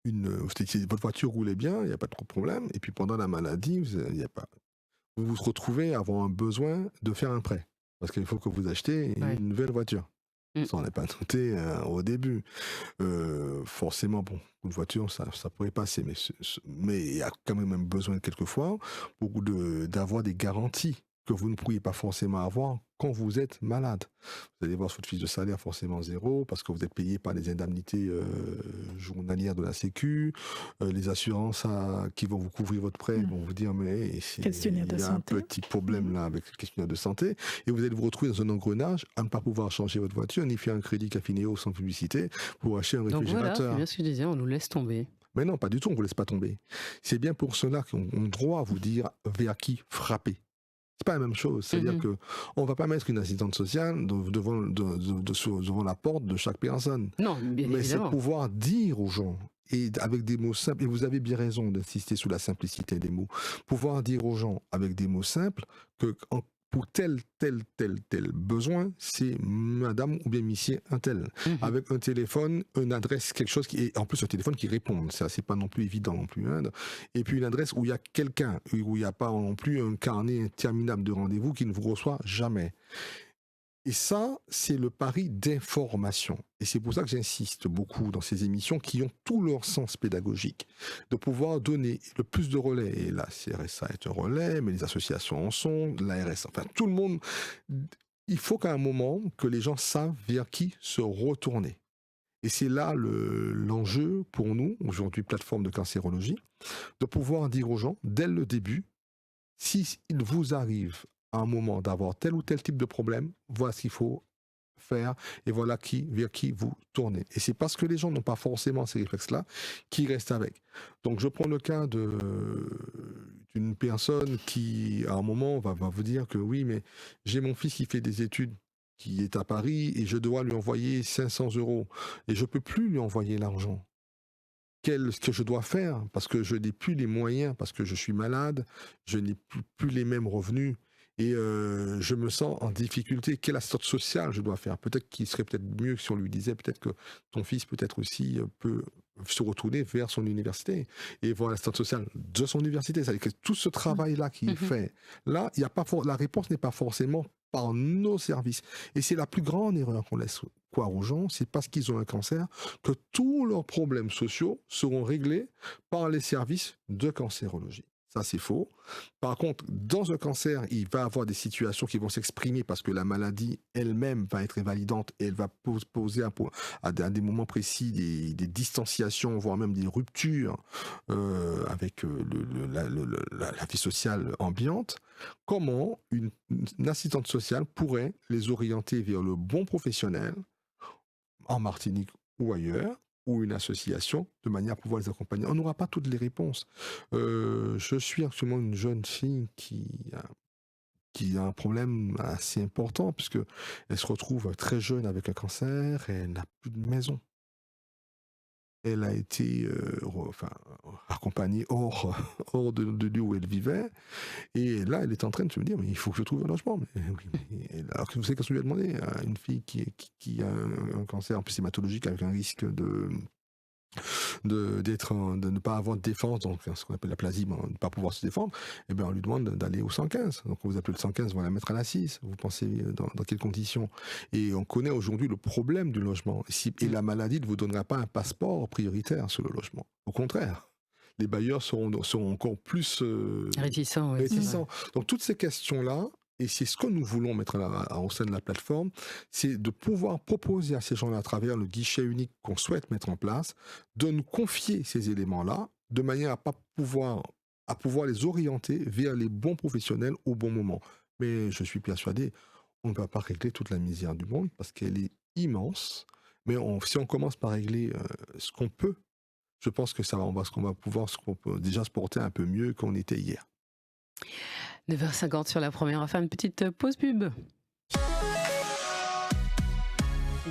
votre voiture roulait bien, il n'y a pas trop de problème. Et puis, pendant la maladie, vous vous retrouvez à avoir un besoin de faire un prêt. Parce qu'il faut que vous achetiez une nouvelle voiture. Ça, on n'est pas noté au début. Forcément, une voiture, ça pourrait passer. Mais il y a quand même besoin, quelquefois, d'avoir des garanties que vous ne pourriez pas forcément avoir quand vous êtes malade. Vous allez voir sur votre fiche de salaire forcément 0 parce que vous êtes payé par les indemnités journalières de la Sécu. Les assurances qui vont vous couvrir votre prêt vont vous dire mais il y a un petit problème là avec le questionnaire de santé. Et vous allez vous retrouver dans un engrenage à ne pas pouvoir changer votre voiture ni faire un crédit Cafinéo sans publicité pour acheter un réfrigérateur.
Donc voilà, c'est bien ce que je disais, on nous laisse tomber.
Mais non, pas du tout, on ne vous laisse pas tomber. C'est bien pour cela qu'on a droit à vous dire vers qui frapper. C'est pas la même chose. C'est-à-dire que on va pas mettre une assistante sociale devant la porte de chaque personne.
Non, bien
mais
évidemment.
c'est pouvoir dire aux gens et avec des mots simples, et vous avez bien raison d'insister sur la simplicité des mots, pouvoir dire aux gens avec des mots simples que pour tel besoin, c'est madame ou bien monsieur un tel. Avec un téléphone, une adresse, quelque chose qui est, en plus un téléphone qui répond. Ça, c'est pas non plus évident non plus. Hein. Et puis une adresse où il y a quelqu'un, où il n'y a pas non plus un carnet interminable de rendez-vous qui ne vous reçoit jamais. Et ça, c'est le pari d'information. Et c'est pour ça que j'insiste beaucoup dans ces émissions qui ont tout leur sens pédagogique, de pouvoir donner le plus de relais. Et la CRSA est un relais, mais les associations en sont, l'ARS, enfin tout le monde. Il faut qu'à un moment, que les gens savent vers qui se retourner. Et c'est là l'enjeu pour nous, aujourd'hui plateforme de cancérologie, de pouvoir dire aux gens, dès le début, s'il vous arrive à un moment d'avoir tel ou tel type de problème, voilà ce qu'il faut faire et voilà vers qui vous tournez. Et c'est parce que les gens n'ont pas forcément ces réflexes-là qu'ils restent avec. Donc je prends le cas d'une personne qui, à un moment, va vous dire que oui, mais j'ai mon fils qui fait des études, qui est à Paris et je dois lui envoyer 500 € et je ne peux plus lui envoyer l'argent. Ce que je dois faire parce que je n'ai plus les moyens, parce que je suis malade, je n'ai plus les mêmes revenus. Et je me sens en difficulté. Quelle assistance sociale je dois faire? Peut-être qu'il serait peut-être mieux si on lui disait peut-être que ton fils peut-être aussi peut se retourner vers son université et voir l'assistance sociale de son université. C'est-à-dire que tout ce travail-là qu'il fait, là, il y a pas la réponse n'est pas forcément par nos services. Et c'est la plus grande erreur qu'on laisse croire aux gens, c'est parce qu'ils ont un cancer que tous leurs problèmes sociaux seront réglés par les services de cancérologie. Ça, c'est faux. Par contre, dans un cancer, il va y avoir des situations qui vont s'exprimer parce que la maladie elle-même va être invalidante et elle va poser à des moments précis des distanciations, voire même des ruptures avec la vie sociale ambiante. Comment une assistante sociale pourrait les orienter vers le bon professionnel en Martinique ou ailleurs, ou une association, de manière à pouvoir les accompagner. On n'aura pas toutes les réponses. Je suis actuellement une jeune fille qui a un problème assez important, puisqu'elle se retrouve très jeune avec un cancer et elle n'a plus de maison. Elle a été accompagnée hors de lieu où elle vivait. Et là, elle est en train de se dire, mais il faut que je trouve un logement. Alors que vous savez, quand on lui a demandé à une fille qui a un cancer, en plus hématologique, avec un risque de ne pas avoir de défense, donc ce qu'on appelle la plasie, de ne pas pouvoir se défendre, eh bien on lui demande d'aller au 115. Donc vous appelez le 115, on va la mettre à la 6. Vous pensez dans quelles conditions? Et on connaît aujourd'hui le problème du logement. Et la maladie ne vous donnera pas un passeport prioritaire sur le logement. Au contraire. Les bailleurs seront encore plus réticents. Donc toutes ces questions-là, et c'est ce que nous voulons mettre au sein de la plateforme, c'est de pouvoir proposer à ces gens-là, à travers le guichet unique qu'on souhaite mettre en place, de nous confier ces éléments-là, de manière à pouvoir les orienter vers les bons professionnels au bon moment. Mais je suis persuadé, on ne va pas régler toute la misère du monde, parce qu'elle est immense. Mais si on commence par régler ce qu'on peut, je pense que on va pouvoir déjà se porter un peu mieux qu'on était hier.
9h50 sur la première, on va faire une petite pause pub.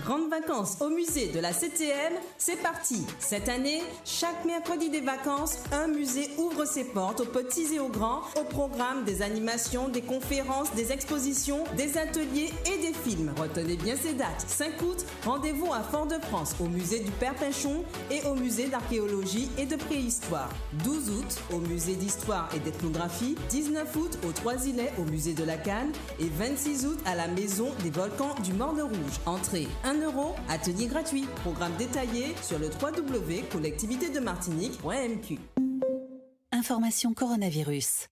Grandes vacances au musée de la CTM, c'est parti. Cette année, chaque mercredi des vacances, un musée ouvre ses portes aux petits et aux grands, au programme des animations, des conférences, des expositions, des ateliers et des films. Retenez bien ces dates. 5 août, rendez-vous à Fort-de-France, au musée du Père Pinchon et au musée d'archéologie et de préhistoire. 12 août, au musée d'histoire et d'ethnographie. 19 août, au Trois-Îlets, au musée de la Canne. Et 26 août, à la maison des volcans du Morne-Rouge. Entrée 1 €, atelier gratuit. Programme détaillé sur le www.collectivité-de-martinique.mq.
Information coronavirus.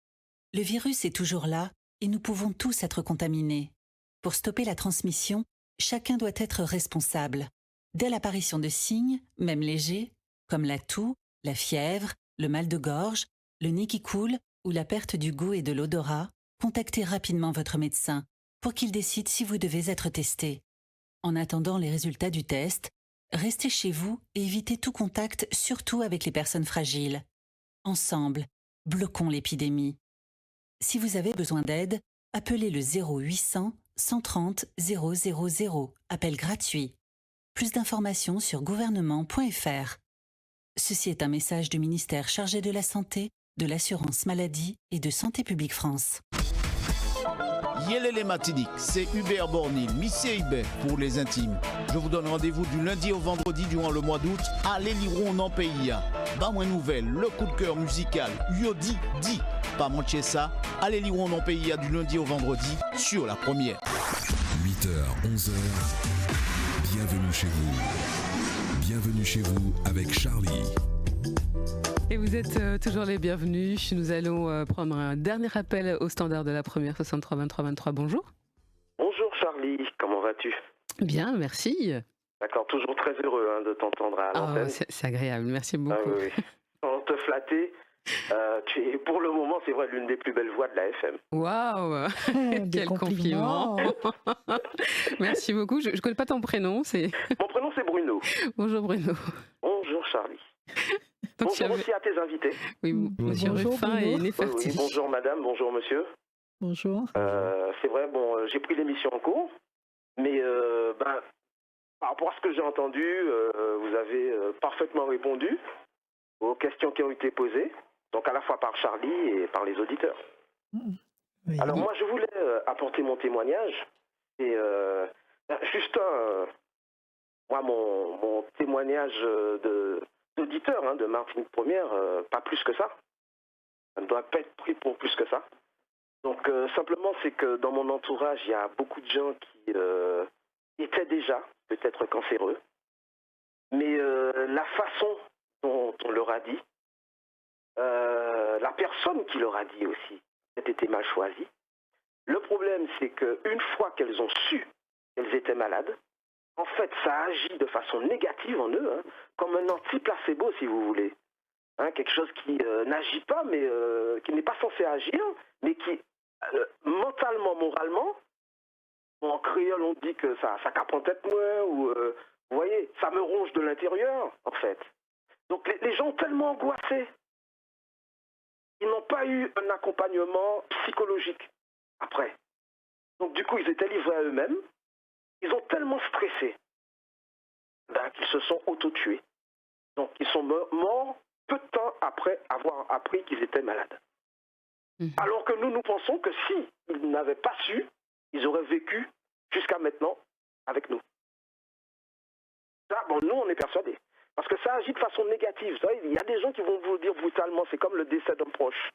Le virus est toujours là et nous pouvons tous être contaminés. Pour stopper la transmission, chacun doit être responsable. Dès l'apparition de signes, même légers, comme la toux, la fièvre, le mal de gorge, le nez qui coule ou la perte du goût et de l'odorat, contactez rapidement votre médecin pour qu'il décide si vous devez être testé. En attendant les résultats du test, restez chez vous et évitez tout contact, surtout avec les personnes fragiles. Ensemble, bloquons l'épidémie. Si vous avez besoin d'aide, appelez le 0800 130 000, appel gratuit. Plus d'informations sur gouvernement.fr. Ceci est un message du ministère chargé de la Santé, de l'Assurance Maladie et de Santé publique France.
Yélélé Martinique, c'est Hubert Bornil, Missy Hubert pour les intimes. Je vous donne rendez-vous du lundi au vendredi durant le mois d'août à l'Eliron en pays. Bas moins nouvelle, le coup de cœur musical, Yodi Di. Pas manquer ça, à l'Eliron en pays du lundi au vendredi sur la première.
8h, 11h, bienvenue chez vous. Bienvenue chez vous avec Charlie.
Et vous êtes toujours les bienvenus. Nous allons prendre un dernier appel au standard de la première 63 23 23. Bonjour.
Bonjour Charlie, comment vas-tu?
Bien, merci.
D'accord, toujours très heureux de t'entendre à l'antenne.
C'est agréable, merci beaucoup.
Ah, oui. Sans te flatter, tu es pour le moment, c'est vrai, l'une des plus belles voix de la FM.
Waouh, quel compliment. Merci beaucoup. Je ne connais pas ton prénom.
Mon prénom c'est Bruno.
Bonjour Bruno.
Bonjour Charlie. Donc, bonjour aussi à tes invités.
Oui, monsieur Ruffin et Neferti.
Oui, bonjour madame, bonjour monsieur.
Bonjour.
C'est vrai, bon, j'ai pris l'émission en cours, mais par rapport à ce que j'ai entendu, vous avez parfaitement répondu aux questions qui ont été posées, donc à la fois par Charlie et par les auditeurs.
Oui.
Alors moi, je voulais apporter mon témoignage, et juste mon témoignage d'auditeur de Martinique Première, pas plus que ça. Ça ne doit pas être pris pour plus que ça. Donc simplement, c'est que dans mon entourage, il y a beaucoup de gens qui étaient déjà peut-être cancéreux, mais la façon dont on leur a dit, la personne qui leur a dit aussi, a été mal choisie. Le problème, c'est qu'une fois qu'elles ont su qu'elles étaient malades, en fait, ça agit de façon négative en eux, comme un anti-placebo, si vous voulez. Quelque chose qui n'agit pas, mais qui n'est pas censé agir, mais qui, mentalement, moralement, en créole, on dit que ça cape en tête moins, ou, vous voyez, ça me ronge de l'intérieur, en fait. Donc, les gens ont tellement angoissé. Ils n'ont pas eu un accompagnement psychologique après. Donc, du coup, ils étaient livrés à eux-mêmes. Ils ont tellement stressé qu'ils se sont auto-tués. Donc, ils sont morts peu de temps après avoir appris qu'ils étaient malades. Alors que nous pensons que si ils n'avaient pas su, ils auraient vécu jusqu'à maintenant avec nous. Ça, nous, on est persuadés. Parce que ça agit de façon négative. Vous savez, il y a des gens qui vont vous dire brutalement, c'est comme le décès d'un proche.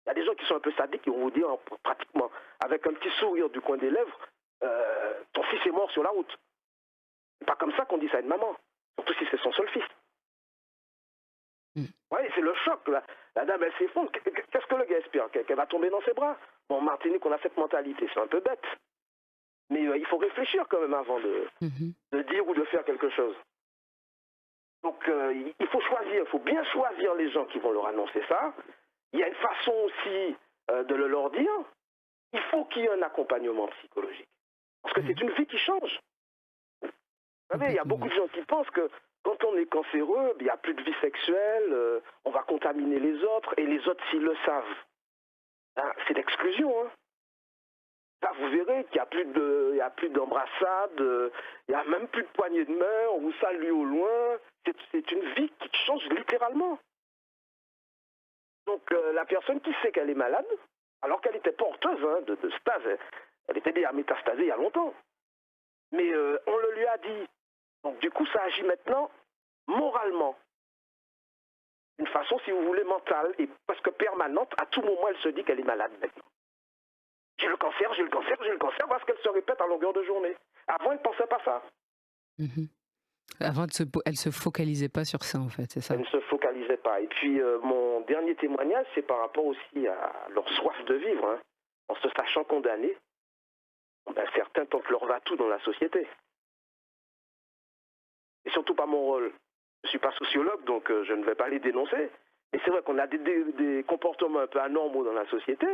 Il y a des gens qui sont un peu sadiques qui vont vous dire pratiquement, avec un petit sourire du coin des lèvres, ton fils est mort sur la route. C'est pas comme ça qu'on dit ça à une maman, surtout si c'est son seul fils. Oui, c'est le choc. La dame, elle s'effondre. Qu'est-ce que le gars espère? Qu'elle va tomber dans ses bras? Bon, en Martinique, on a cette mentalité, c'est un peu bête. Mais il faut réfléchir quand même avant de dire ou de faire quelque chose. Donc, il faut choisir, il faut bien choisir les gens qui vont leur annoncer ça. Il y a une façon aussi de le leur dire. Il faut qu'il y ait un accompagnement psychologique. Parce que c'est une vie qui change. Vous savez, il y a beaucoup de gens qui pensent que quand on est cancéreux, il n'y a plus de vie sexuelle, on va contaminer les autres, et les autres, s'ils le savent, c'est l'exclusion. Là, vous verrez qu'il n'y a plus d'embrassades, il n'y a même plus de poignées de main, on vous salue au loin. C'est une vie qui change littéralement. Donc, la personne qui sait qu'elle est malade, alors qu'elle était porteuse de stase, elle était déjà métastasée il y a longtemps. Mais on le lui a dit. Donc du coup, ça agit maintenant moralement. D'une façon, si vous voulez, mentale et presque permanente. À tout moment, elle se dit qu'elle est malade maintenant. J'ai le cancer, j'ai le cancer, j'ai le cancer, parce qu'elle se répète à longueur de journée. Avant, elle ne pensait pas ça.
Avant, elle ne se focalisait pas sur ça, en fait, c'est ça?
Elle ne se focalisait pas. Et puis, mon dernier témoignage, c'est par rapport aussi à leur soif de vivre. En se sachant condamnés, certains tentent leur va-tout dans la société. Et surtout pas mon rôle. Je ne suis pas sociologue, donc je ne vais pas les dénoncer. Mais c'est vrai qu'on a des comportements un peu anormaux dans la société.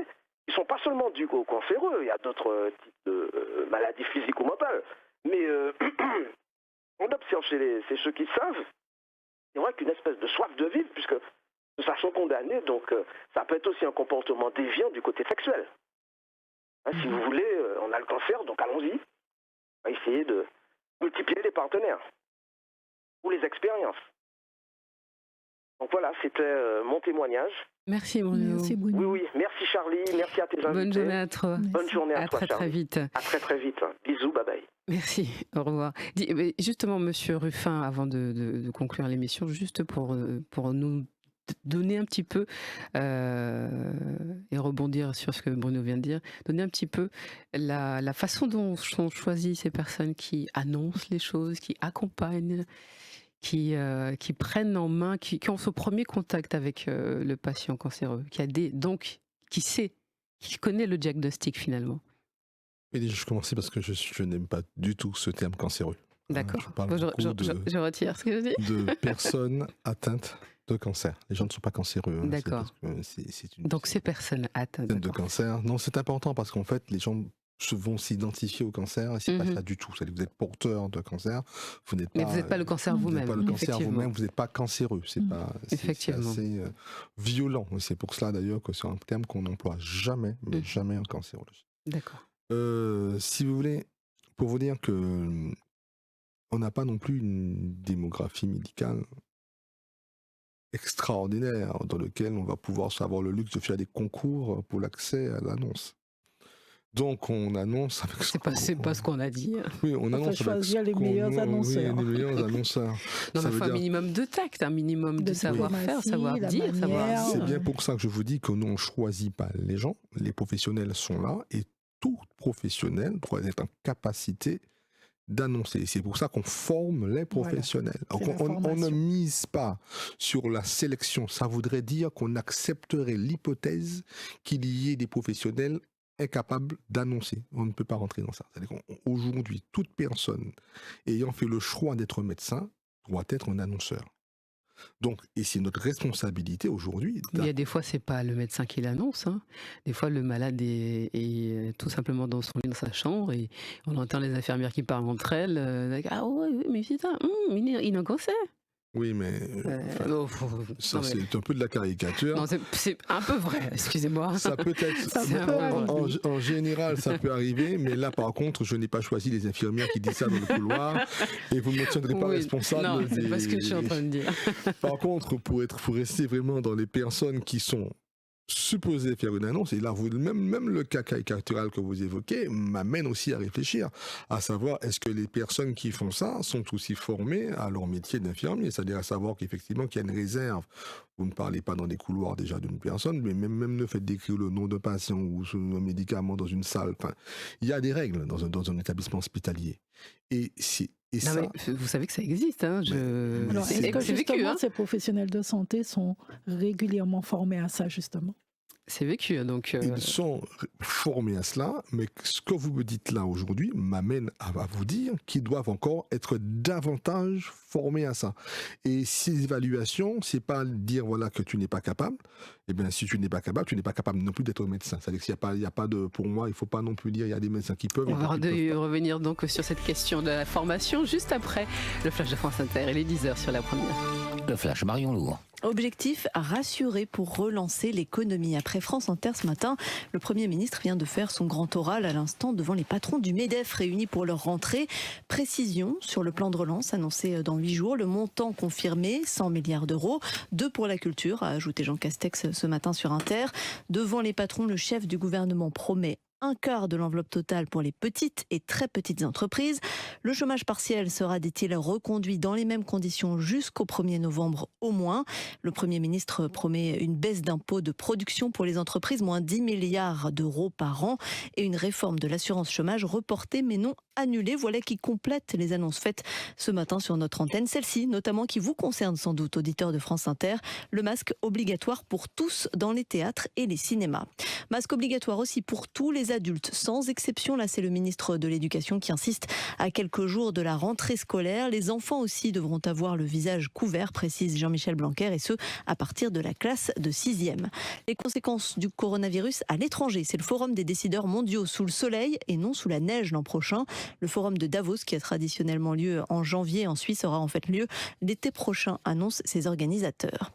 Ils ne sont pas seulement dus aux cancéreux. Il y a d'autres types de maladies physiques ou mentales. Mais on observe chez ceux qui savent, c'est vrai qu'une espèce de soif de vivre, puisque nous sachons condamnés, donc ça peut être aussi un comportement déviant du côté sexuel. Si vous voulez, on a le cancer, donc allons-y. On va essayer de multiplier les partenaires ou les expériences. Donc voilà, c'était mon témoignage.
Merci Bruno.
Merci Bruno.
Oui, merci Charlie, merci à tes invités.
Bonne journée à toi.
Bonne journée à toi,
très
Charlie.
très vite.
À très vite. Bisous, bye bye.
Merci, au revoir. Justement, Monsieur Ruffin, avant de conclure l'émission, juste pour nous donner un petit peu, et rebondir sur ce que Bruno vient de dire, donner un petit peu la façon dont sont choisies ces personnes qui annoncent les choses, qui accompagnent, qui prennent en main, qui ont ce premier contact avec le patient cancéreux, qui connaît le diagnostic finalement.
Mais je commençais parce que je n'aime pas du tout ce terme cancéreux.
D'accord. Je retire ce que je dis.
De personnes atteintes de cancer. Les gens ne sont pas cancéreux.
D'accord. Donc ces personnes atteintes
de cancer. Non, c'est important parce qu'en fait, les gens vont s'identifier au cancer et c'est pas ça du tout. Vous êtes porteur de cancer, vous n'êtes pas.
Mais vous n'êtes pas le cancer vous-même.
Vous n'êtes pas le cancer vous-même, vous n'êtes pas cancéreux. C'est
Effectivement.
assez violent. Et c'est pour cela d'ailleurs que c'est un terme qu'on n'emploie jamais, mais jamais en cancérologie.
D'accord.
Si vous voulez, pour vous dire que on n'a pas non plus une démographie médicale extraordinaire dans lequel on va pouvoir avoir le luxe de faire des concours pour l'accès à l'annonce. Donc on annonce avec
c'est pas ce qu'on a dit.
Oui, on annonce
choisir les meilleurs annonceurs.
Oui, les meilleurs annonceurs.
Non, mais il faut un minimum de tact, un minimum de savoir-faire, savoir dire, savoir.
C'est bien pour ça que je vous dis que nous on ne choisit pas les gens, les professionnels sont là et tout professionnel doit être en capacité d'annoncer. C'est pour ça qu'on forme les professionnels. Voilà. On ne mise pas sur la sélection. Ça voudrait dire qu'on accepterait l'hypothèse qu'il y ait des professionnels incapables d'annoncer. On ne peut pas rentrer dans ça. C'est-à-dire qu'aujourd'hui, toute personne ayant fait le choix d'être médecin doit être un annonceur. Donc, et c'est notre responsabilité aujourd'hui.
Il y a des fois, c'est pas le médecin qui l'annonce. Hein. Des fois, le malade est tout simplement dans sa chambre et on entend les infirmières qui parlent entre elles. Ah ouais, mais putain, il en cancer.
Oui, mais ça, c'est un peu de la caricature.
Non, c'est un peu vrai, excusez-moi.
Ça peut être, en général, ça peut arriver, mais là, par contre, je n'ai pas choisi les infirmières qui disent ça dans le couloir, et vous ne me tiendrez pas responsable.
Non, c'est pas ce que je suis en train de dire.
Par contre, pour rester vraiment dans les personnes qui sont supposé faire une annonce, et là, même le cas caricatural que vous évoquez m'amène aussi à réfléchir, à savoir, est-ce que les personnes qui font ça sont aussi formées à leur métier d'infirmier, c'est-à-dire à savoir qu'effectivement, qu'il y a une réserve. Vous ne parlez pas dans des couloirs déjà d'une personne, mais même le fait d'écrire le nom d'un patient ou un médicament dans une salle, il y a des règles dans un établissement hospitalier.
Vous savez que ça existe. Hein,
Alors, est-ce que justement ces professionnels de santé sont régulièrement formés à ça, justement ?
C'est vécu, donc...
Ils sont formés à cela, mais ce que vous me dites là aujourd'hui m'amène à vous dire qu'ils doivent encore être davantage formés à ça. Et ces évaluations, c'est pas dire voilà que tu n'es pas capable. Eh bien, si tu n'es pas capable non plus d'être médecin. C'est-à-dire qu'il n'y a pas de, pour moi, il ne faut pas non plus dire il y a des médecins qui peuvent.
On va revenir donc sur cette question de la formation juste après le Flash de France Inter. Il est 10h sur la première.
Le Flash, Marion Lourd. Objectif, rassurer pour relancer l'économie. Après France Inter ce matin, le Premier ministre vient de faire son grand oral à l'instant devant les patrons du MEDEF réunis pour leur rentrée. Précision sur le plan de relance annoncé dans 8 jours. Le montant confirmé, 100 milliards d'euros. 2 pour la culture, a ajouté Jean Castex ce matin sur Inter. Devant les patrons, le chef du gouvernement promet un quart de l'enveloppe totale pour les petites et très petites entreprises. Le chômage partiel sera, dit-il, reconduit dans les mêmes conditions jusqu'au 1er novembre au moins. Le Premier ministre promet une baisse d'impôts de production pour les entreprises, moins 10 milliards d'euros par an, et une réforme de l'assurance chômage reportée mais non annulée. Voilà qui complète les annonces faites ce matin sur notre antenne. Celle-ci, notamment, qui vous concerne sans doute, auditeurs de France Inter, le masque obligatoire pour tous dans les théâtres et les cinémas. Masque obligatoire aussi pour tous les adultes, sans exception. Là, c'est le ministre de l'Éducation qui insiste à quelques jours de la rentrée scolaire. Les enfants aussi devront avoir le visage couvert, précise Jean-Michel Blanquer, et ce, à partir de la classe de 6e. Les conséquences du coronavirus à l'étranger, c'est le forum des décideurs mondiaux sous le soleil et non sous la neige l'an prochain. Le forum de Davos, qui a traditionnellement lieu en janvier en Suisse, aura en fait lieu l'été prochain, annoncent ses organisateurs.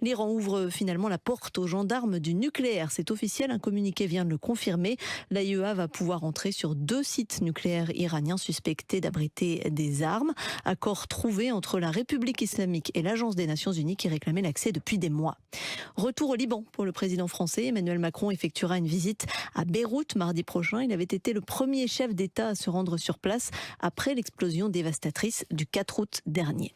L'Iran ouvre finalement la porte aux gendarmes du nucléaire. C'est officiel, un communiqué vient de le confirmer. L'AIEA va pouvoir entrer sur 2 sites nucléaires iraniens suspectés d'abriter des armes. Accord trouvé entre la République islamique et l'Agence des Nations Unies qui réclamait l'accès depuis des mois. Retour au Liban pour le président français. Emmanuel Macron effectuera une visite à Beyrouth mardi prochain. Il avait été le premier chef d'État à se rendre sur place après l'explosion dévastatrice du 4 août dernier.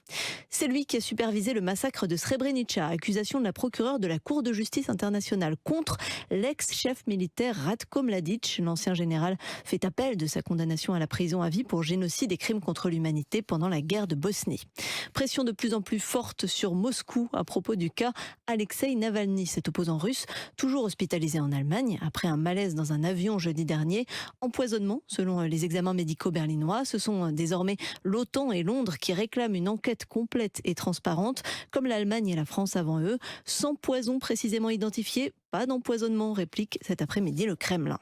C'est lui qui a supervisé le massacre de Srebrenica, accusation de la procureure de la Cour de justice internationale contre l'ex-chef militaire Ratko Mladic. L'ancien général fait appel de sa condamnation à la prison à vie pour génocide et crimes contre l'humanité pendant la guerre de Bosnie. Pression de plus en plus forte sur Moscou à propos du cas Alexei Navalny, cet opposant russe, toujours hospitalisé en Allemagne après un malaise dans un avion jeudi dernier. Empoisonnement, selon les examens médicaux berlinois. Ce sont désormais l'OTAN et Londres qui réclament une enquête complète et transparente, comme l'Allemagne et la France avant eux. Sans poison précisément identifié, pas d'empoisonnement, réplique cet après-midi le Kremlin.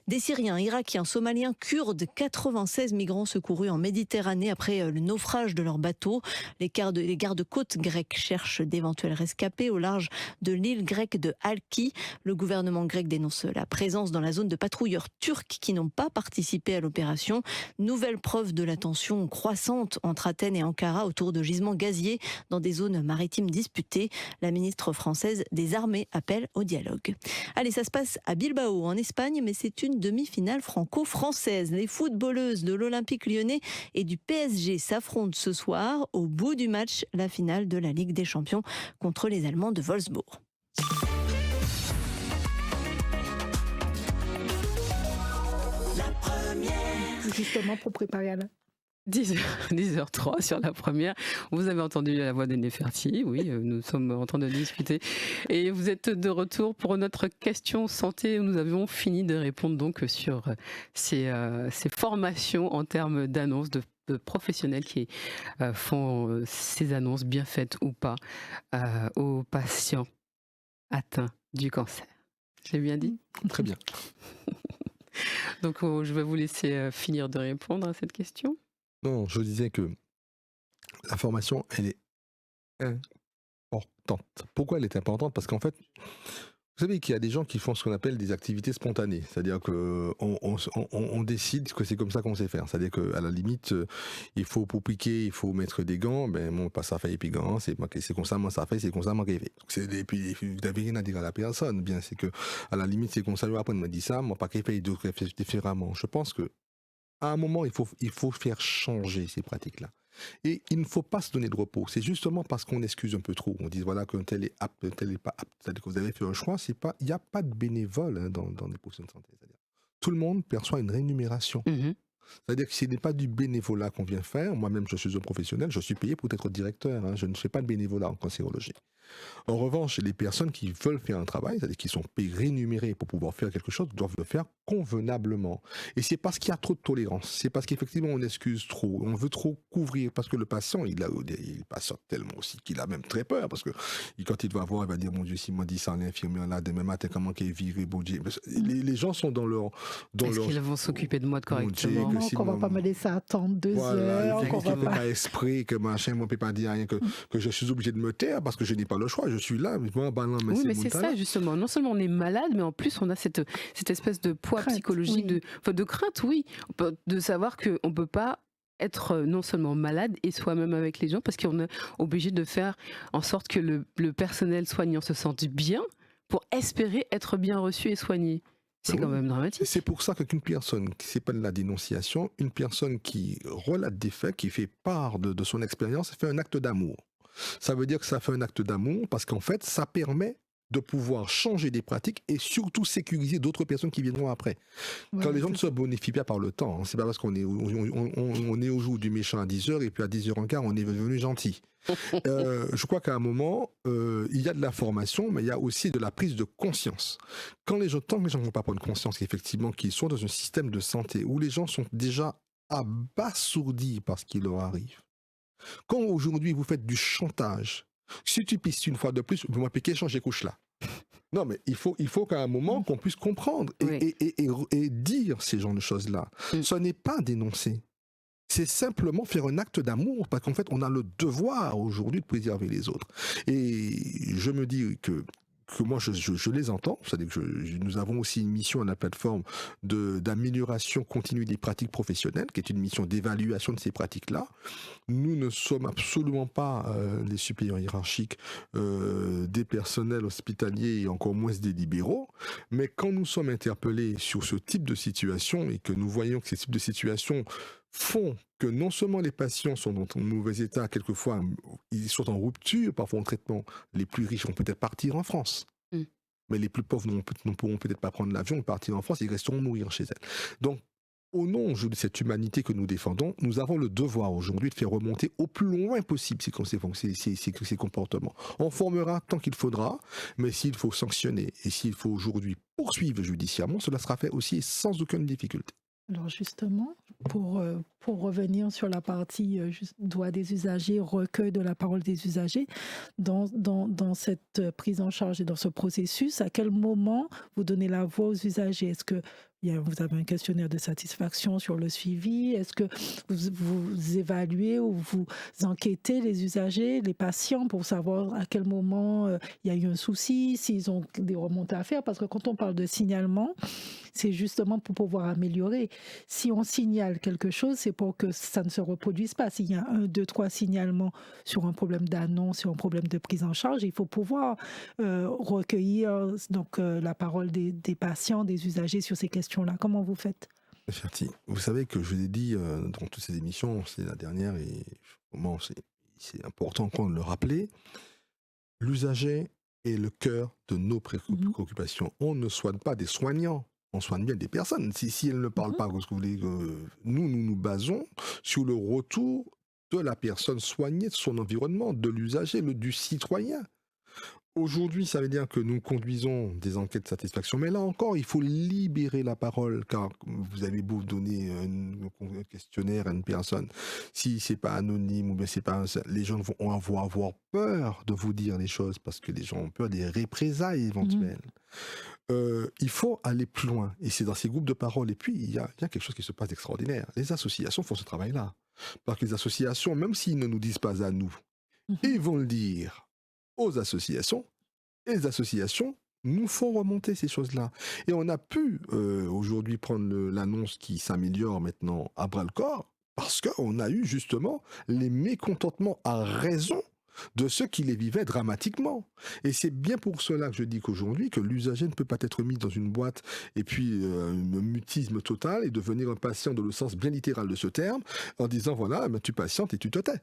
Des Syriens, Irakiens, Somaliens, Kurdes, 96 migrants secourus en Méditerranée après le naufrage de leur bateau. Les gardes-côtes grecs cherchent d'éventuels rescapés au large de l'île grecque de Halki. Le gouvernement grec dénonce la présence dans la zone de patrouilleurs turcs qui n'ont pas participé à l'opération. Nouvelle preuve de la tension croissante entre Athènes et Ankara autour de gisements gaziers dans des zones maritimes disputées. La ministre française des Armées appelle au dialogue. Allez, ça se passe à Bilbao, en Espagne, mais c'est une demi-finale franco-française. Les footballeuses de l'Olympique lyonnais et du PSG s'affrontent ce soir. Au bout du match, la finale de la Ligue des Champions contre les Allemands de Wolfsburg.
La première. Justement pour préparer à la...
10h03 sur la première. Vous avez entendu la voix de Neferti. Oui, nous sommes en train de discuter. Et vous êtes de retour pour notre question santé. Nous avions fini de répondre donc sur ces formations en termes d'annonces de professionnels qui font ces annonces bien faites ou pas aux patients atteints du cancer. J'ai bien dit ?
Très bien.
Donc je vais vous laisser finir de répondre à cette question.
Non, je disais que la formation, elle est importante. Pourquoi elle est importante ? Parce qu'en fait, vous savez qu'il y a des gens qui font ce qu'on appelle des activités spontanées. C'est-à-dire qu'on décide que c'est comme ça qu'on sait faire. C'est-à-dire qu'à la limite, il faut pour piquer, il faut mettre des gants. Ben, moi, pas ça fait et puis gants. C'est comme ça, moi, ça fait, c'est comme ça, moi, j'ai fait. Et puis, vous n'avez rien à dire à la personne. Bien, c'est que, à la limite, c'est comme ça, après, on m'a dit ça, moi, pas qu'il fait, d'autres fait différemment. Je pense que, à un moment, il faut faire changer ces pratiques-là. Et il ne faut pas se donner de repos. C'est justement parce qu'on excuse un peu trop. On dit voilà qu'un tel est apte, un tel n'est pas apte. C'est-à-dire que vous avez fait un choix. Il n'y a pas de bénévole dans les professions de santé. C'est-à-dire, tout le monde perçoit une rémunération. C'est-à-dire que ce n'est pas du bénévolat qu'on vient faire. Moi-même, je suis un professionnel. Je suis payé pour être directeur. Je ne fais pas de bénévolat en cancérologie. En revanche, les personnes qui veulent faire un travail, c'est-à-dire qui sont payées, rémunérées pour pouvoir faire quelque chose, doivent le faire convenablement. Et c'est parce qu'il y a trop de tolérance. C'est parce qu'effectivement, on excuse trop. On veut trop couvrir. Parce que le patient, il patiente tellement aussi qu'il a même très peur. Parce que quand il va voir, il va dire, mon Dieu, s'il m'a dit ça à l'infirmière là, demain matin, comment qu'il est viré, bon Dieu. Les gens sont dans leur...
Est-ce qu'ils vont s'occuper de moi correctement?
Qu'on va pas me laisser attendre 2 heures.
Qu'on va pas esprit, que machin, moi, ne peut pas dire rien, que je suis obligé de me taire parce que je n'ai pas le choix, je suis là. Mais
oui, mais c'est ça justement. Non seulement on est malade, mais en plus on a cette espèce de poids psychologique, de crainte, oui, de savoir qu'on ne peut pas être non seulement malade et soi-même avec les gens, parce qu'on est obligé de faire en sorte que le personnel soignant se sente bien pour espérer être bien reçu et soigné. C'est quand même dramatique.
C'est pour ça qu'une personne qui n'est pas de la dénonciation, une personne qui relate des faits, qui fait part de son expérience, fait un acte d'amour. Ça veut dire que ça fait un acte d'amour parce qu'en fait, ça permet de pouvoir changer des pratiques et surtout sécuriser d'autres personnes qui viendront après. Quand les gens ne se bonifient pas par le temps, c'est pas parce qu'on est au jour du méchant à 10h et puis à 10h15, on est devenu gentil. Je crois qu'à un moment, il y a de la formation, mais il y a aussi de la prise de conscience. Tant que les gens ne vont pas prendre conscience qu'effectivement, qu'ils sont dans un système de santé où les gens sont déjà abasourdis par ce qui leur arrive. Quand aujourd'hui vous faites du chantage, si tu pisses une fois de plus, vous m'as piqué, changer couche là. Non, mais il faut qu'à un moment qu'on puisse comprendre et dire ces genres de choses-là. Ce n'est pas dénoncer. C'est simplement faire un acte d'amour, parce qu'en fait, on a le devoir aujourd'hui de préserver les autres. Et je me dis que moi, je les entends. C'est-à-dire que nous avons aussi une mission à la plateforme d'amélioration continue des pratiques professionnelles, qui est une mission d'évaluation de ces pratiques-là. Nous ne sommes absolument pas les supérieurs hiérarchiques des personnels hospitaliers et encore moins des libéraux. Mais quand nous sommes interpellés sur ce type de situation et que nous voyons que ces types de situations font que non seulement les patients sont dans un mauvais état, quelquefois ils sont en rupture, parfois en traitement, les plus riches vont peut-être partir en France. Mais les plus pauvres ne pourront peut-être pas prendre l'avion et partir en France, ils resteront mourir chez elles. Donc, au nom de cette humanité que nous défendons, nous avons le devoir aujourd'hui de faire remonter au plus loin possible ces comportements. On formera tant qu'il faudra, mais s'il faut sanctionner et s'il faut aujourd'hui poursuivre judiciairement, cela sera fait aussi sans aucune difficulté.
Alors justement, pour revenir sur la partie droit des usagers, recueil de la parole des usagers, dans cette prise en charge et dans ce processus, à quel moment vous donnez la voix aux usagers? Est-ce que vous avez un questionnaire de satisfaction sur le suivi? Est-ce que vous évaluez ou vous enquêtez les usagers, les patients, pour savoir à quel moment il y a eu un souci, s'ils ont des remontées à faire? Parce que quand on parle de signalement, c'est justement pour pouvoir améliorer. Si on signale quelque chose, c'est pour que ça ne se reproduise pas. S'il y a 1, 2, 3 signalements sur un problème d'annonce, sur un problème de prise en charge, il faut pouvoir recueillir la parole des patients, des usagers sur ces questions-là. Comment vous faites?
Ferti, vous savez que je l'ai dit dans toutes ces émissions, c'est la dernière et c'est important encore de le rappeler, l'usager est le cœur de nos préoccupations. On ne soigne pas des soignants, on soigne bien des personnes. Si elles ne parlent pas, nous nous basons sur le retour de la personne soignée, de son environnement, de l'usager, du citoyen. Aujourd'hui, ça veut dire que nous conduisons des enquêtes de satisfaction, mais là encore, il faut libérer la parole, car vous avez beau donner un questionnaire à une personne, si c'est pas anonyme ou bien c'est pas, les gens vont avoir peur de vous dire les choses parce que les gens ont peur des représailles éventuelles. Il faut aller plus loin, et c'est dans ces groupes de parole. Et puis il y a quelque chose qui se passe d'extraordinaire. Les associations font ce travail-là, parce que les associations, même s'ils ne nous disent pas à nous, ils vont le dire aux associations, et les associations nous font remonter ces choses-là. Et on a pu aujourd'hui prendre l'annonce qui s'améliore maintenant à bras-le-corps, parce qu'on a eu justement les mécontentements à raison de ceux qui les vivaient dramatiquement. Et c'est bien pour cela que je dis qu'aujourd'hui, que l'usager ne peut pas être mis dans une boîte et puis un mutisme total et devenir un patient dans le sens bien littéral de ce terme, en disant voilà, tu patientes et tu te tais.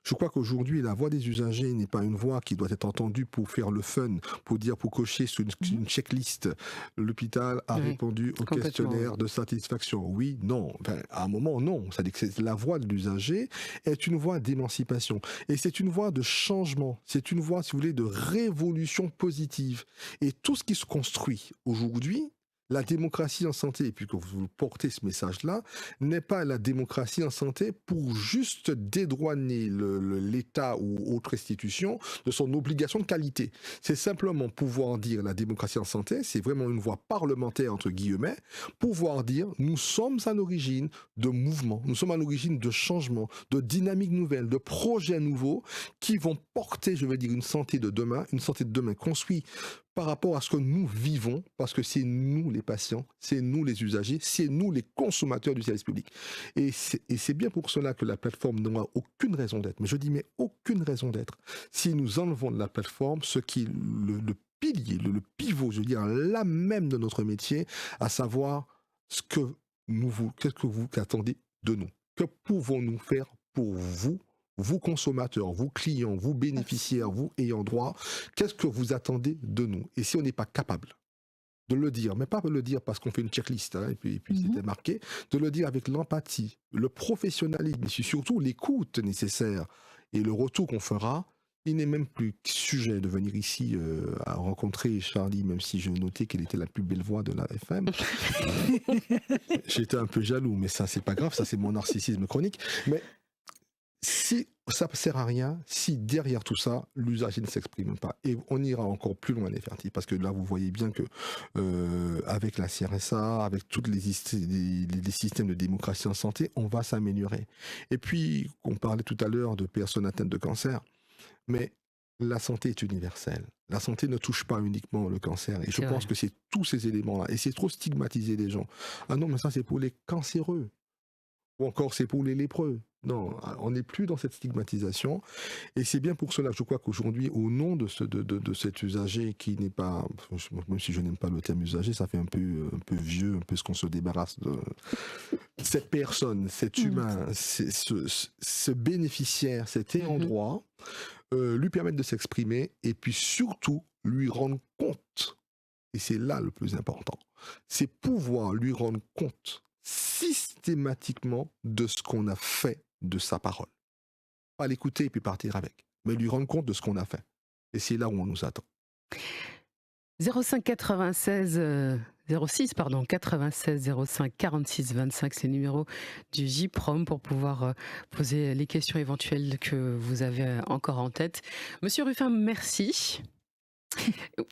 Je crois qu'aujourd'hui, la voix des usagers n'est pas une voix qui doit être entendue pour faire le fun, pour cocher sur une checklist. L'hôpital a répondu au questionnaire de satisfaction. Oui, non. Enfin, à un moment, non. C'est-à-dire que la voix de l'usager est une voix d'émancipation. Et c'est une voix de changement. C'est une voix, si vous voulez, de révolution positive. Et tout ce qui se construit aujourd'hui, la démocratie en santé, et puis que vous portez ce message-là, n'est pas la démocratie en santé pour juste dédouaner l'État ou autre institution de son obligation de qualité. C'est simplement pouvoir dire la démocratie en santé, c'est vraiment une voie parlementaire, entre guillemets, pouvoir dire nous sommes à l'origine de mouvements, nous sommes à l'origine de changements, de dynamiques nouvelles, de projets nouveaux qui vont porter, je veux dire, une santé de demain construite par rapport à ce que nous vivons, parce que c'est nous les patients, c'est nous les usagers, c'est nous les consommateurs du service public. Et c'est bien pour cela que la plateforme n'aura aucune raison d'être. Mais je dis, mais aucune raison d'être. Si nous enlevons de la plateforme ce qui est le pilier, le pivot, je veux dire, l'âme même de notre métier, à savoir qu'est-ce que vous attendez de nous. Que pouvons-nous faire pour vous consommateurs, vous clients, vous bénéficiaires, vous ayant droit, qu'est-ce que vous attendez de nous? Et si on n'est pas capable de le dire, mais pas le dire parce qu'on fait une checklist, et puis c'était marqué, de le dire avec l'empathie, le professionnalisme, et surtout l'écoute nécessaire et le retour qu'on fera, il n'est même plus sujet de venir ici à rencontrer Charlie, même si je notais qu'elle était la plus belle voix de la FM. J'étais un peu jaloux, mais ça c'est pas grave, ça c'est mon narcissisme chronique. Mais si ça ne sert à rien si derrière tout ça, l'usager ne s'exprime pas. Et on ira encore plus loin les fertiles, parce que là, vous voyez bien que avec la CRSA, avec tous les systèmes de démocratie en santé, on va s'améliorer. Et puis, on parlait tout à l'heure de personnes atteintes de cancer, mais la santé est universelle. La santé ne touche pas uniquement le cancer. Et je pense que c'est tous ces éléments-là. Et c'est trop stigmatiser les gens. Ah non, mais ça, c'est pour les cancéreux. Ou encore, c'est pour les lépreux. Non, on n'est plus dans cette stigmatisation. Et c'est bien pour cela, je crois qu'aujourd'hui, au nom de cet usager qui n'est pas, même si je n'aime pas le terme usager, ça fait un peu vieux, un peu ce qu'on se débarrasse de cette personne, cet humain, ce bénéficiaire, cet ayant droit, lui permettre de s'exprimer et puis surtout lui rendre compte. Et c'est là le plus important. C'est pouvoir lui rendre compte systématiquement de ce qu'on a fait de sa parole. Pas l'écouter et puis partir avec, mais lui rendre compte de ce qu'on a fait. Et c'est là où on nous attend.
06 96 05 46 25, c'est le numéro du JPROM pour pouvoir poser les questions éventuelles que vous avez encore en tête. Monsieur Ruffin, merci.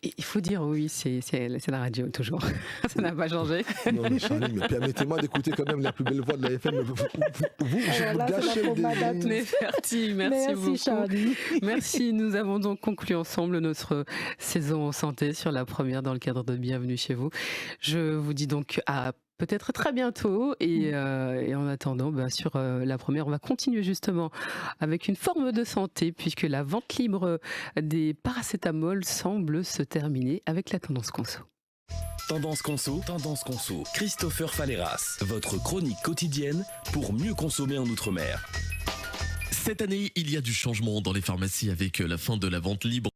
Il faut dire oui, c'est la radio toujours. Ça n'a pas changé.
Non, mais Charlie, mais permettez-moi d'écouter quand même la plus belle voix de la FM. Vous gâchez le délire.
Neferti, merci beaucoup. Charlie. Merci. Nous avons donc conclu ensemble notre saison santé sur la première dans le cadre de Bienvenue chez vous. Je vous dis donc à peut-être très bientôt et en attendant sur la première on va continuer justement avec une forme de santé puisque la vente libre des paracétamol semble se terminer avec la tendance conso.
Tendance conso, Christopher Faleras, votre chronique quotidienne pour mieux consommer en Outre-mer.
Cette année, il y a du changement dans les pharmacies avec la fin de la vente libre